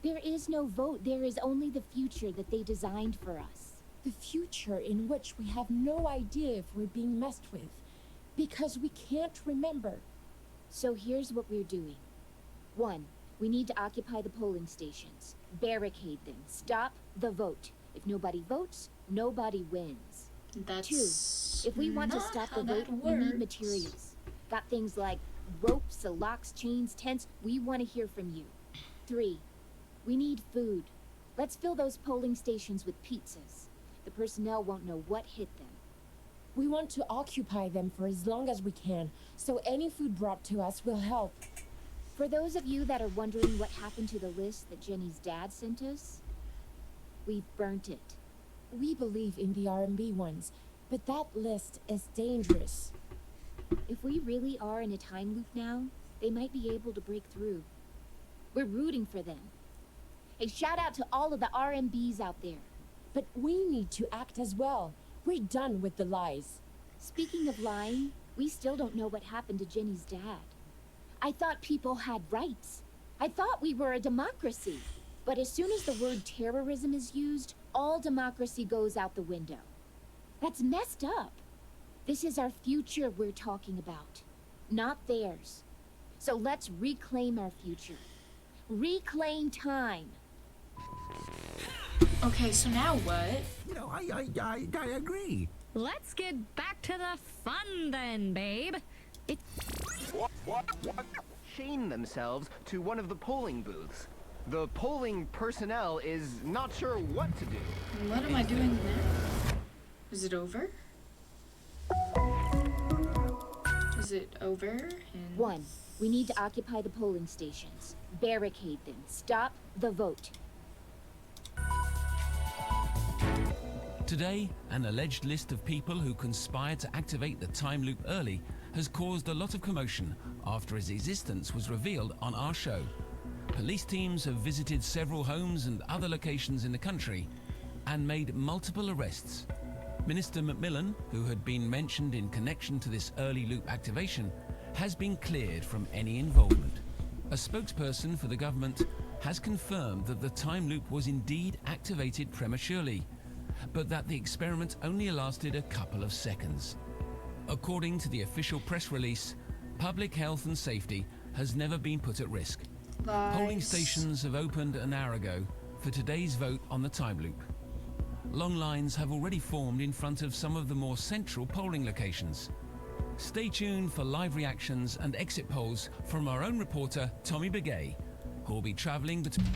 P: There is no vote, there is only the future that they designed for us.
O: The future in which we have no idea if we're being messed with, because we can't remember.
P: So here's what we're doing. 1, we need to occupy the polling stations. Barricade them. Stop the vote. If nobody votes, nobody wins.
A: That's
P: 2, if we want to
A: not
P: stop
A: how
P: the vote,
A: that
P: we need
A: works.
P: materials. Got things like ropes, locks, chains, tents. We want to hear from you. 3, we need food. Let's fill those polling stations with pizzas. The personnel won't know what hit them.
O: We want to occupy them for as long as we can, so any food brought to us will help.
P: For those of you that are wondering what happened to the list that Jenny's dad sent us, we've burnt it.
O: We believe in the R&B ones, but that list is dangerous.
P: If we really are in a time loop now, they might be able to break through. We're rooting for them. Hey, shout out to all of the R&Bs out there.
O: But we need to act as well. We're done with the lies.
P: Speaking of lying, we still don't know what happened to Jenny's dad. I thought people had rights. I thought we were a democracy. But as soon as the word terrorism is used, all democracy goes out the window. That's messed up. This is our future we're talking about, not theirs. So let's reclaim our future. Reclaim time.
A: Okay, so now what?
S: You know, I agree.
V: Let's get back to the fun then, babe.
M: What? Chain themselves to one of the polling booths. The polling personnel is not sure what to do.
A: What am I doing now? Is it over? Is it over? And
P: 1, we need to occupy the polling stations. Barricade them. Stop the vote.
F: Today, an alleged list of people who conspired to activate the time loop early has caused a lot of commotion after its existence was revealed on our show. Police teams have visited several homes and other locations in the country, and made multiple arrests. Minister Macmillan, who had been mentioned in connection to this early loop activation, has been cleared from any involvement. A spokesperson for the government has confirmed that the time loop was indeed activated prematurely, but that the experiment only lasted a couple of seconds. According to the official press release, public health and safety has never been put at risk. Polling stations have opened an hour ago for today's vote on the time loop. Long lines have already formed in front of some of the more central polling locations. Stay tuned for live reactions and exit polls from our own reporter, Tommy Begay, who will be travelling between...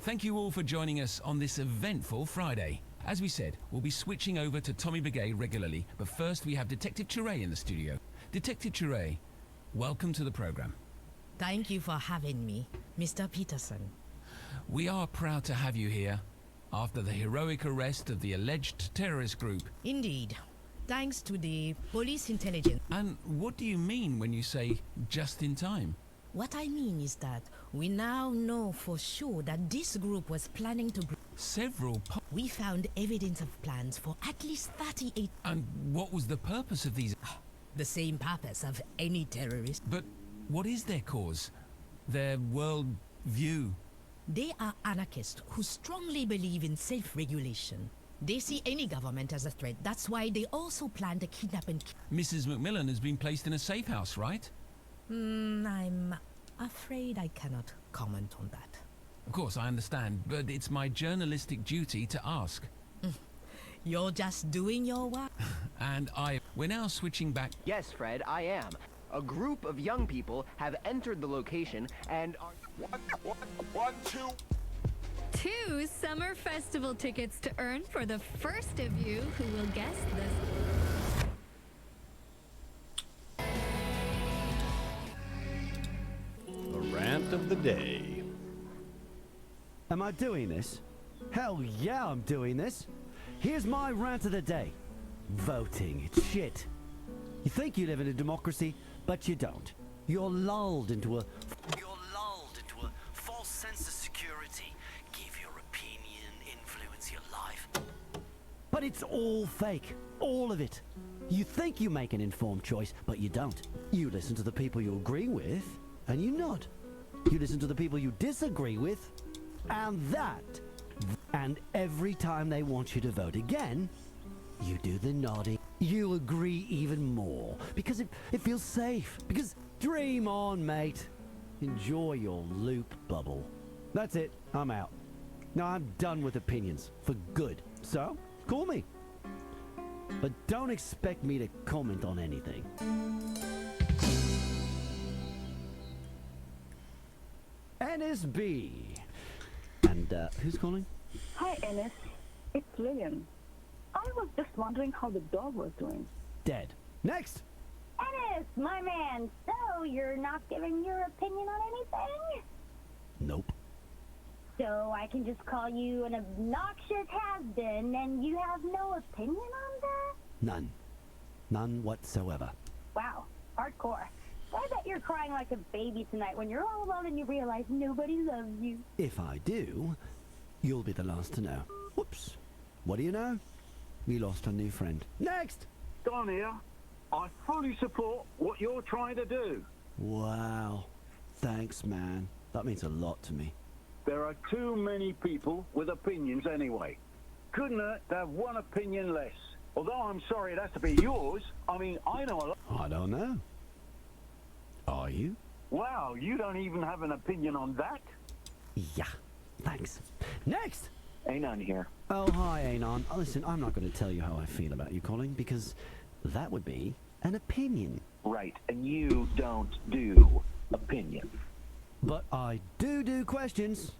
F: Thank you all for joining us on this eventful Friday. As we said, we'll be switching over to Tommy Begay regularly, but first we have Detective Chiré in the studio. Detective Chiré, welcome to the program.
L: Thank you for having me, Mr. Peterson.
F: We are proud to have you here after the heroic arrest of the alleged terrorist group.
L: Indeed. Thanks to the police intelligence.
F: And what do you mean when you say just in time?
L: What I mean is that we now know for sure that this group was planning to... We found evidence of plans for at least 38...
F: And what was the purpose of these?
L: The same purpose of any terrorist.
F: But what is their cause? Their world view?
L: They are anarchists who strongly believe in self-regulation. They see any government as a threat. That's why they also plan to kidnap and kill.
F: Mrs. Macmillan has been placed in a safe house, right?
L: I'm afraid I cannot comment on that.
F: Of course, I understand, but it's my journalistic duty to ask.
L: You're just doing your work.
F: And we're now switching back.
M: Yes, Fred, I am. A group of young people have entered the location and are...
G: Two summer festival tickets to earn for the first of you who will guess this.
J: The rant of the day. Am I doing this? Hell yeah, I'm doing this. Here's my rant of the day. Voting, it's shit. You think you live in a democracy, but you don't. You're lulled into a false sense of security. Give your opinion, influence your life. But it's all fake. All of it. You think you make an informed choice, but you don't. You listen to the people you agree with, and you nod. You listen to the people you disagree with, and every time they want you to vote again, you do the nodding. You agree even more, because it feels safe. Because dream on, mate. Enjoy your loop bubble. That's it, I'm out. Now I'm done with opinions, for good. So, call me. But don't expect me to comment on anything. NSB. And, who's calling?
I: Hi, Ennis. It's Lillian. I was just wondering how the dog was doing.
J: Dead. Next!
R: Ennis, my man, so you're not giving your opinion on anything?
J: Nope.
R: So I can just call you an obnoxious has-been and you have no opinion on that?
J: None. None whatsoever.
R: Wow, hardcore. I bet you're crying like a baby tonight when you're all alone and you realize nobody loves you.
J: If I do, you'll be the last to know. Whoops. What do you know? We lost a new friend. Next!
W: Don here. I fully support what you're trying to do.
J: Wow. Thanks, man. That means a lot to me.
W: There are too many people with opinions anyway. Couldn't hurt to have one opinion less. Although I'm sorry it has to be yours. I mean, I know a lot.
J: I don't know. Are you?
W: Wow, you don't even have an opinion on that?
J: Yeah. Thanks. Next!
K: Anon here.
J: Oh, hi, Anon. Listen, I'm not going to tell you how I feel about you, Colin, because that would be an opinion.
K: Right, and you don't do opinion.
J: But I do questions.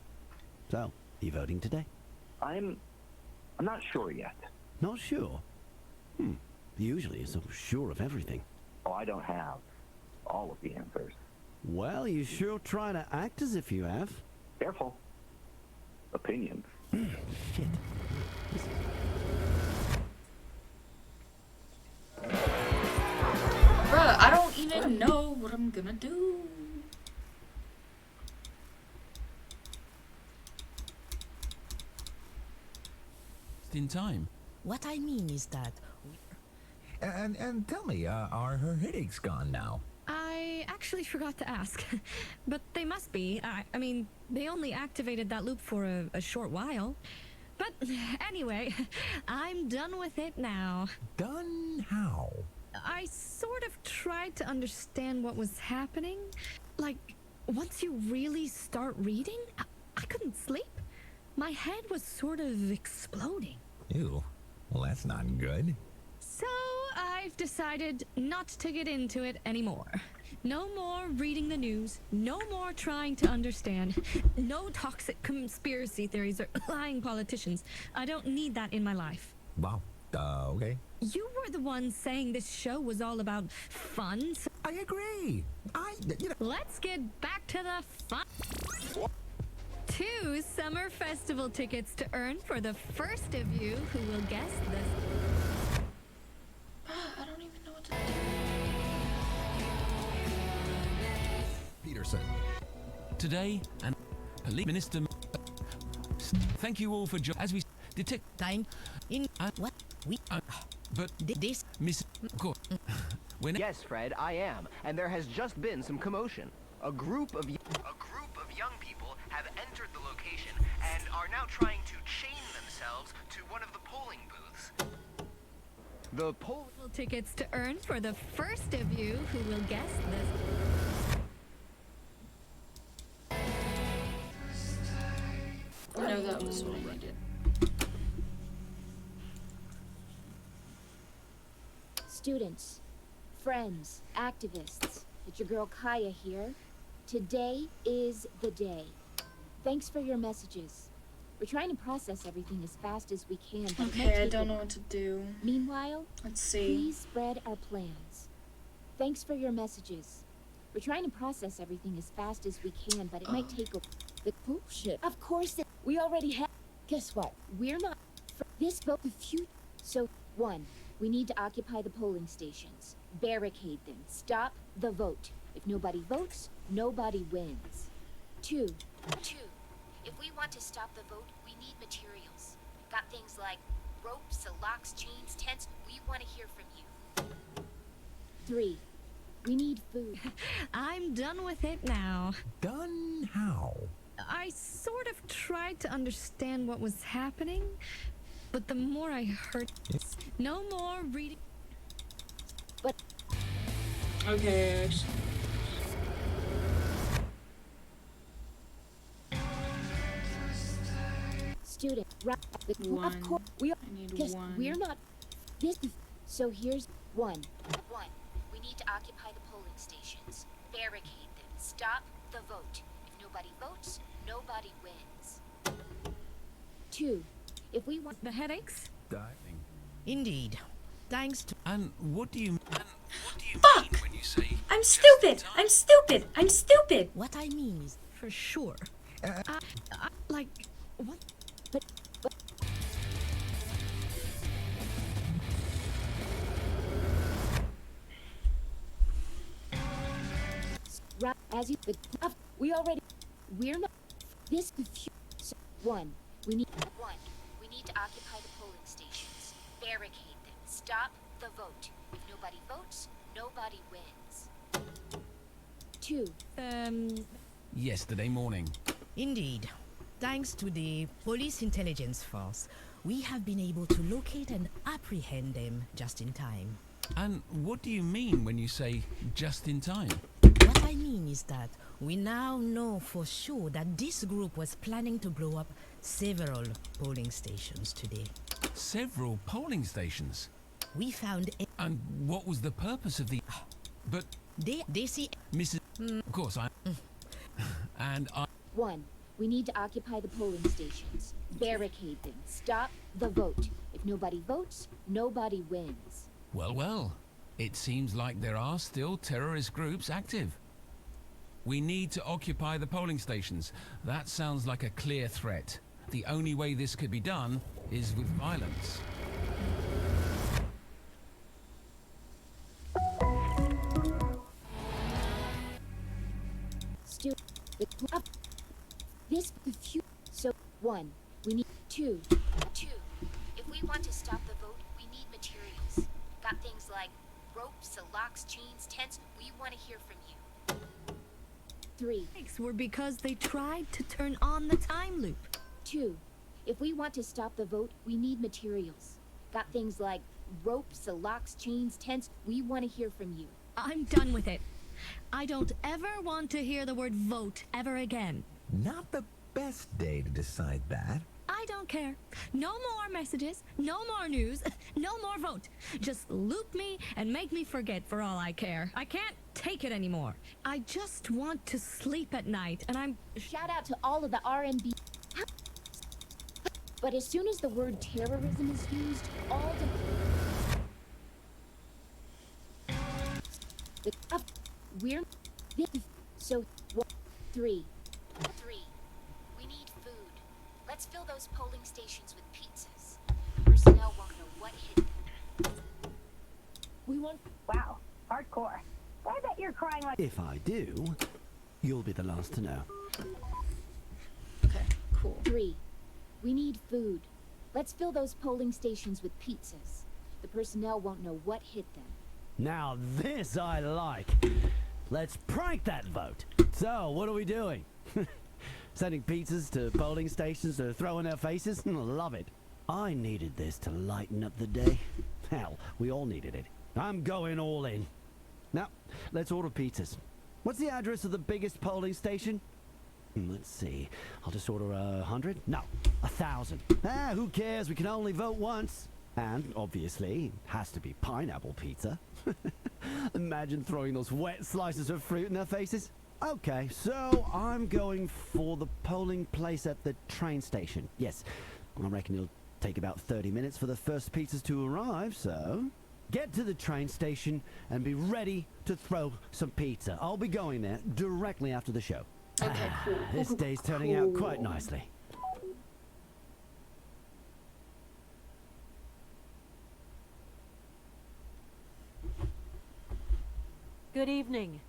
J: So, are you voting today?
K: I'm not sure yet.
J: Not sure? Usually you're so sure of everything.
K: Oh, I don't have all of the answers.
J: Well, you sure try to act as if you have.
K: Careful. Opinions.
J: Shit.
A: Bruh, I don't even know what I'm gonna do.
F: just in time.
L: What I mean is that...
S: And tell me, are her headaches gone now?
G: I actually forgot to ask, but they must be. I mean, they only activated that loop for a short while. But anyway, I'm done with it now.
S: Done how?
G: I sort of tried to understand what was happening. Like, once you really start reading, I couldn't sleep. My head was sort of exploding.
S: Ew. Well, that's not good.
G: So I've decided not to get into it anymore. No more reading the news. No more trying to understand. No toxic conspiracy theories or lying politicians. I don't need that in my life.
S: Wow. Okay.
G: You were the one saying this show was all about fun. So
S: I agree.
G: Let's get back to the fun. 2 summer festival tickets to earn for the first of you who will guess this.
A: I don't even know what to do.
F: Peterson. Today, and Police Minister. Thank you all for as we detect
L: time in what we
F: but
L: this
F: Miss. Of course.
M: Yes, Fred, I am, and there has just been some commotion. A group of young people have entered the location and are now trying to chain themselves to one of the polling booths. The poll
G: tickets to earn for the first of you who will guess this.
A: No, that was what I needed.
P: Students, friends, activists, it's your girl Kaya here. Today is the day. Thanks for your messages. We're trying to process everything as fast as we can, but it might
A: Okay, I
P: take
A: don't know what to do.
P: Meanwhile,
A: let's see.
P: Please spread our plans. Thanks for your messages. We're trying to process everything as fast as we can, but it might take the bullshit. Of course, we already have. Guess what? We're not for this vote. The few. So 1, we need to occupy the polling stations, barricade them, stop the vote. If nobody votes, nobody wins. 2. If we want to stop the vote, we need materials. Got things like ropes, locks, chains, tents. We want to hear from you. 3. We need food.
G: I'm done with it now.
S: Done how?
G: I sort of tried to understand what was happening, but the more I heard, no more reading.
P: But
A: okay.
P: Student, of course, we're not. This. So here's 1. We need to occupy the polling stations, barricade them, stop the vote. If nobody votes, nobody wins. 2. If we want
G: the headaches.
F: Diving.
L: Indeed. Thanks to.
F: And what do you
A: Fuck!
F: mean when you say?
A: I'm stupid. I'm stupid. I'm stupid.
L: What I mean is,
G: for sure. Like what?
P: But. Right, as you, we're not. This. So 1. We need to occupy the polling stations, barricade them, stop the vote. If nobody votes, nobody wins. 2.
F: Yesterday morning.
L: Indeed. Thanks to the police intelligence force, we have been able to locate and apprehend them just in time.
F: And what do you mean when you say just in time?
L: What I mean is that we now know for sure that this group was planning to blow up several polling stations today.
F: Several polling stations?
L: We found...
F: And what was the purpose of the... But...
L: They see...
F: Mrs... Of course, I... And I...
P: 1. We need to occupy the polling stations, barricade them, stop the vote. If nobody votes, nobody wins.
F: Well. It seems like there are still terrorist groups active. We need to occupy the polling stations. That sounds like a clear threat. The only way this could be done is with violence.
P: So 1. We need 2. If want to stop the vote, we need materials. Got things like ropes, locks, chains, tents. We want to hear from you.
G: 3 were because they tried to turn on the time loop.
P: 2. If we want to stop the vote, we need materials. Got things like ropes, locks, chains, tents. We want to hear from you.
G: I'm done with it. I don't ever want to hear the word vote ever again.
S: Not the best day to decide that.
G: I don't care. No more messages, no more news, no more vote. Just loop me and make me forget for all I care. I can't take it anymore. I just want to sleep at night, and I'm...
P: Shout out to all of the RMB. But as soon as the word terrorism is used, all the... We're... So, 3. We need food. Let's fill those polling stations with pizzas. Personnel won't know what hit them.
O: We want...
R: Wow, hardcore. I bet you're crying like...
J: If I do, you'll be the last to know.
A: Okay, cool.
P: 3. We need food. Let's fill those polling stations with pizzas. The personnel won't know what hit them.
J: Now this I like. Let's prank that vote. So, what are we doing? Sending pizzas to polling stations to throw in their faces? Love it. I needed this to lighten up the day. Hell, we all needed it. I'm going all in. Now, let's order pizzas. What's the address of the biggest polling station? Let's see. I'll just order 100? No, 1,000. Who cares? We can only vote once. And, obviously, it has to be pineapple pizza. Imagine throwing those wet slices of fruit in their faces. Okay, so I'm going for the polling place at the train station. Yes, I reckon it'll take about 30 minutes for the first pizzas to arrive, so... Get to the train station and be ready to throw some pizza. I'll be going there directly after the show.
A: Okay, cool.
J: This day's turning out quite nicely.
B: Good evening.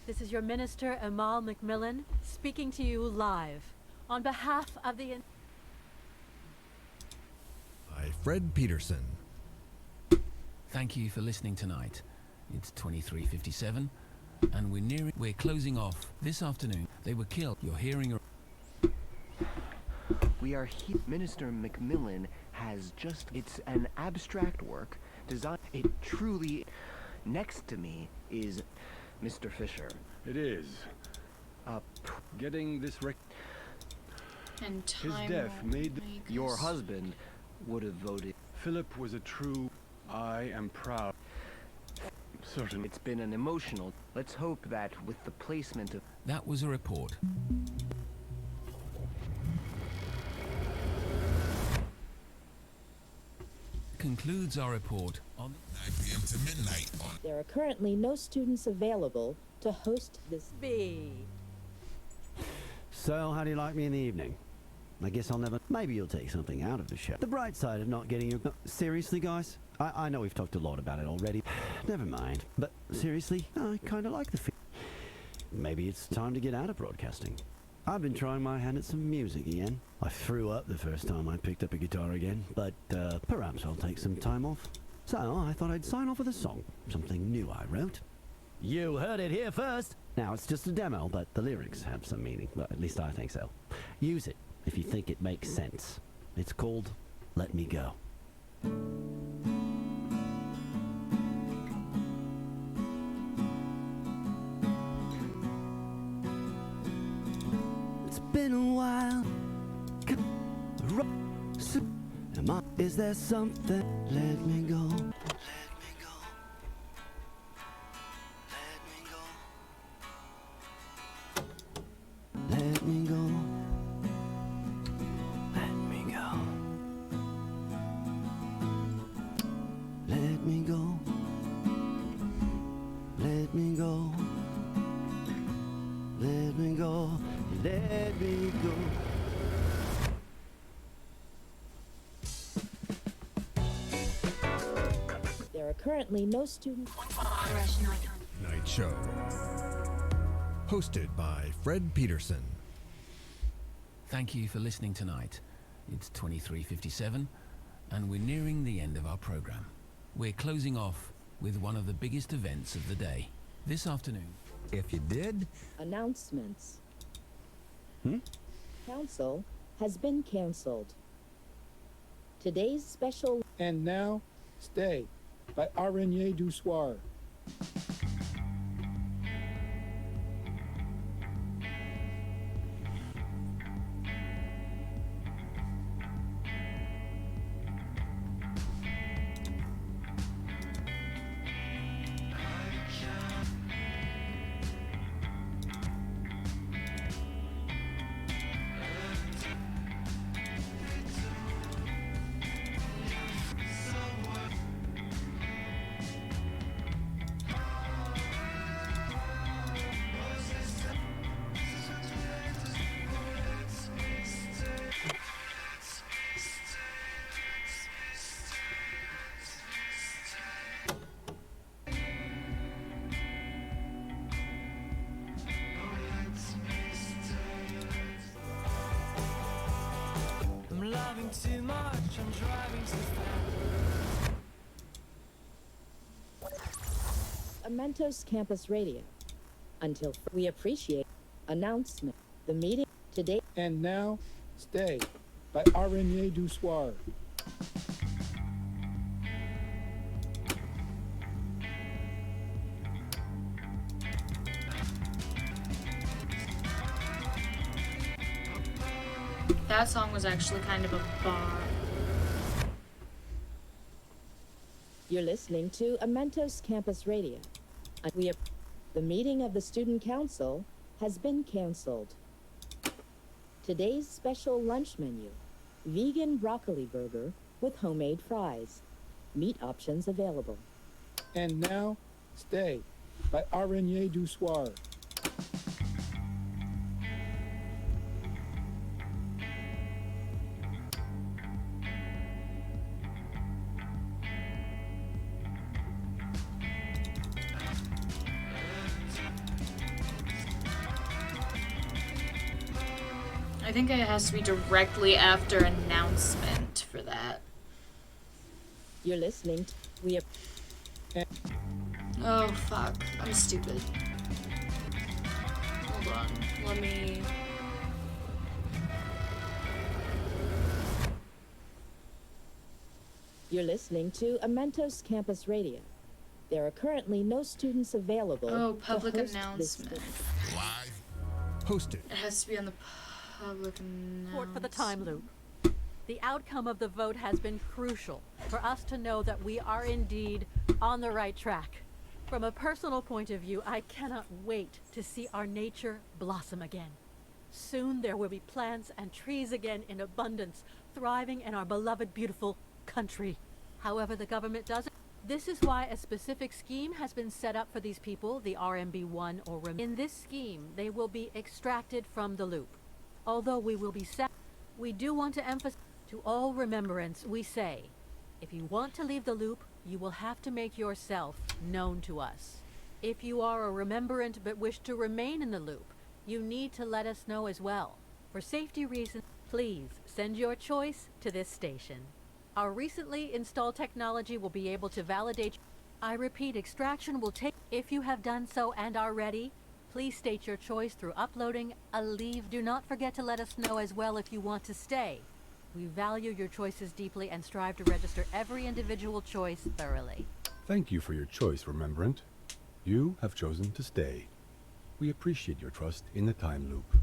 B: This is your Minister, Amal McMillan, speaking to you live. On behalf of the...
C: By Fred Peterson.
F: Thank you for listening tonight. It's 23:57, and we're closing off this afternoon. They were killed. You're hearing a...
M: We are here. Minister McMillan has just... It's an abstract work designed... It truly... Next to me is Mr. Fisher.
E: It is. Getting this
A: And
E: his death made...
M: Your husband would have voted...
E: Philip was a true... I am proud. Certain.
M: It's been an emotional... Let's hope that with the placement of...
F: That was a report. Concludes our report on
X: 9 p.m. to midnight on...
Y: There are currently no students available to host this...
J: So, how do you like me in the evening? I guess I'll never... Maybe you'll take something out of the show. The bright side of not getting your... Seriously, guys? I know we've talked a lot about it already. Never mind. But seriously, I kind of like the Maybe it's time to get out of broadcasting. I've been trying my hand at some music again. I threw up the first time I picked up a guitar again, but perhaps I'll take some time off. So I thought I'd sign off with a song, something new I wrote. You heard it here first. Now it's just a demo, but the lyrics have some meaning. Well, at least I think so. Use it if you think it makes sense. It's called Let Me Go. It's been a while. Is there something? Let me go. Let me go. Let me go. Let me go. Let me go. Let me go. Let me go.
Y: There are currently no students...
C: Night Show. Hosted by Fred Peterson.
F: Thank you for listening tonight. It's 23:57, And we're nearing the end of our program. We're closing off with one of the biggest events of the day. This afternoon.
S: If you did...
Y: Announcements. Council has been cancelled. Today's special...
D: And Now, Stay by Araignée du Soir.
N: Too much, I'm driving too fast.
Y: Mentos Campus Radio. Until we appreciate announcement. The meeting today.
D: And Now, Stay by Araignée du Soir.
A: That song was actually kind of a bar.
Y: You're listening to Mentos Campus Radio. The meeting of the Student Council has been cancelled. Today's special lunch menu: vegan broccoli burger with homemade fries. Meat options available.
D: And Now, Stay by Araignée du Soir.
A: I think it has to be directly after announcement for that.
Y: You're listening to
A: Oh fuck, I'm stupid. Hold on, let me...
Y: You're listening to Mentos Campus Radio. There are currently no students available.
A: Oh, public
Y: to host
A: announcement.
C: Hosted.
A: It has to be on the public announcement.
B: Report for the time loop. The outcome of the vote has been crucial for us to know that we are indeed on the right track. From a personal point of view, I cannot wait to see our nature blossom again. Soon there will be plants and trees again in abundance, thriving in our beloved, beautiful country. However, the government doesn't. This is why a specific scheme has been set up for these people, the RMB1 or In this scheme, they will be extracted from the loop. Although we will be set, we do want to emphasize to all remembrance, we say, if you want to leave the loop, you will have to make yourself known to us. If you are a remembrant but wish to remain in the loop, you need to let us know as well. For safety reasons, please send your choice to this station. Our recently installed technology will be able to validate. I repeat, extraction will take. If you have done so and are ready, please state your choice through uploading a leave. Do not forget to let us know as well if you want to stay. We value your choices deeply and strive to register every individual choice thoroughly.
E: Thank you for your choice, Remembrant. You have chosen to stay. We appreciate your trust in the time loop.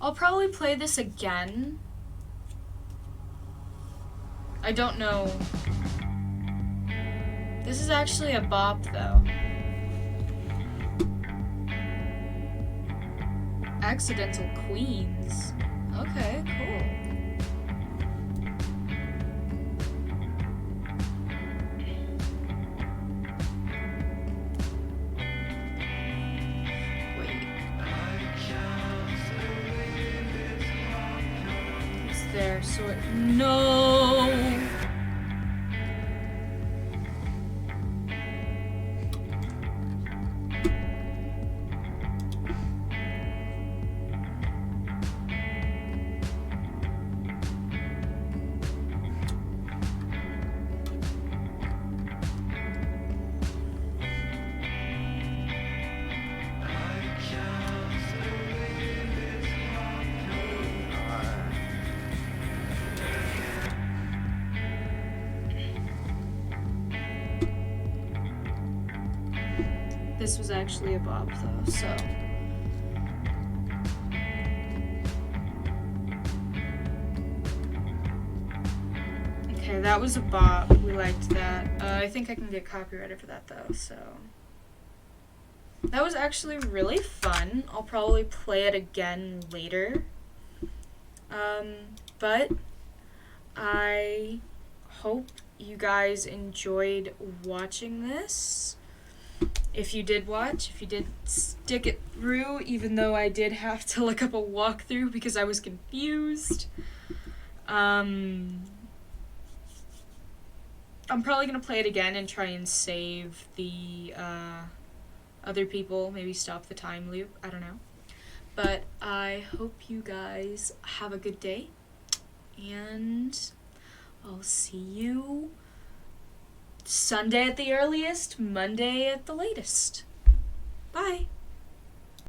A: I'll probably play this again. I don't know. This is actually a bop, though. Accidental Queens. Okay, cool. Wait. Is there sort? No. this was actually a bob though, so. Okay, that was a bob. We liked that. I think I can get copyrighted for that though, so. That was actually really fun. I'll probably play it again later. But I hope you guys enjoyed watching this. If you did watch, if you did stick it through, even though I did have to look up a walkthrough because I was confused. I'm probably going to play it again and try and save the other people, maybe stop the time loop, I don't know. But I hope you guys have a good day, and I'll see you Sunday at the earliest, Monday at the latest. Bye!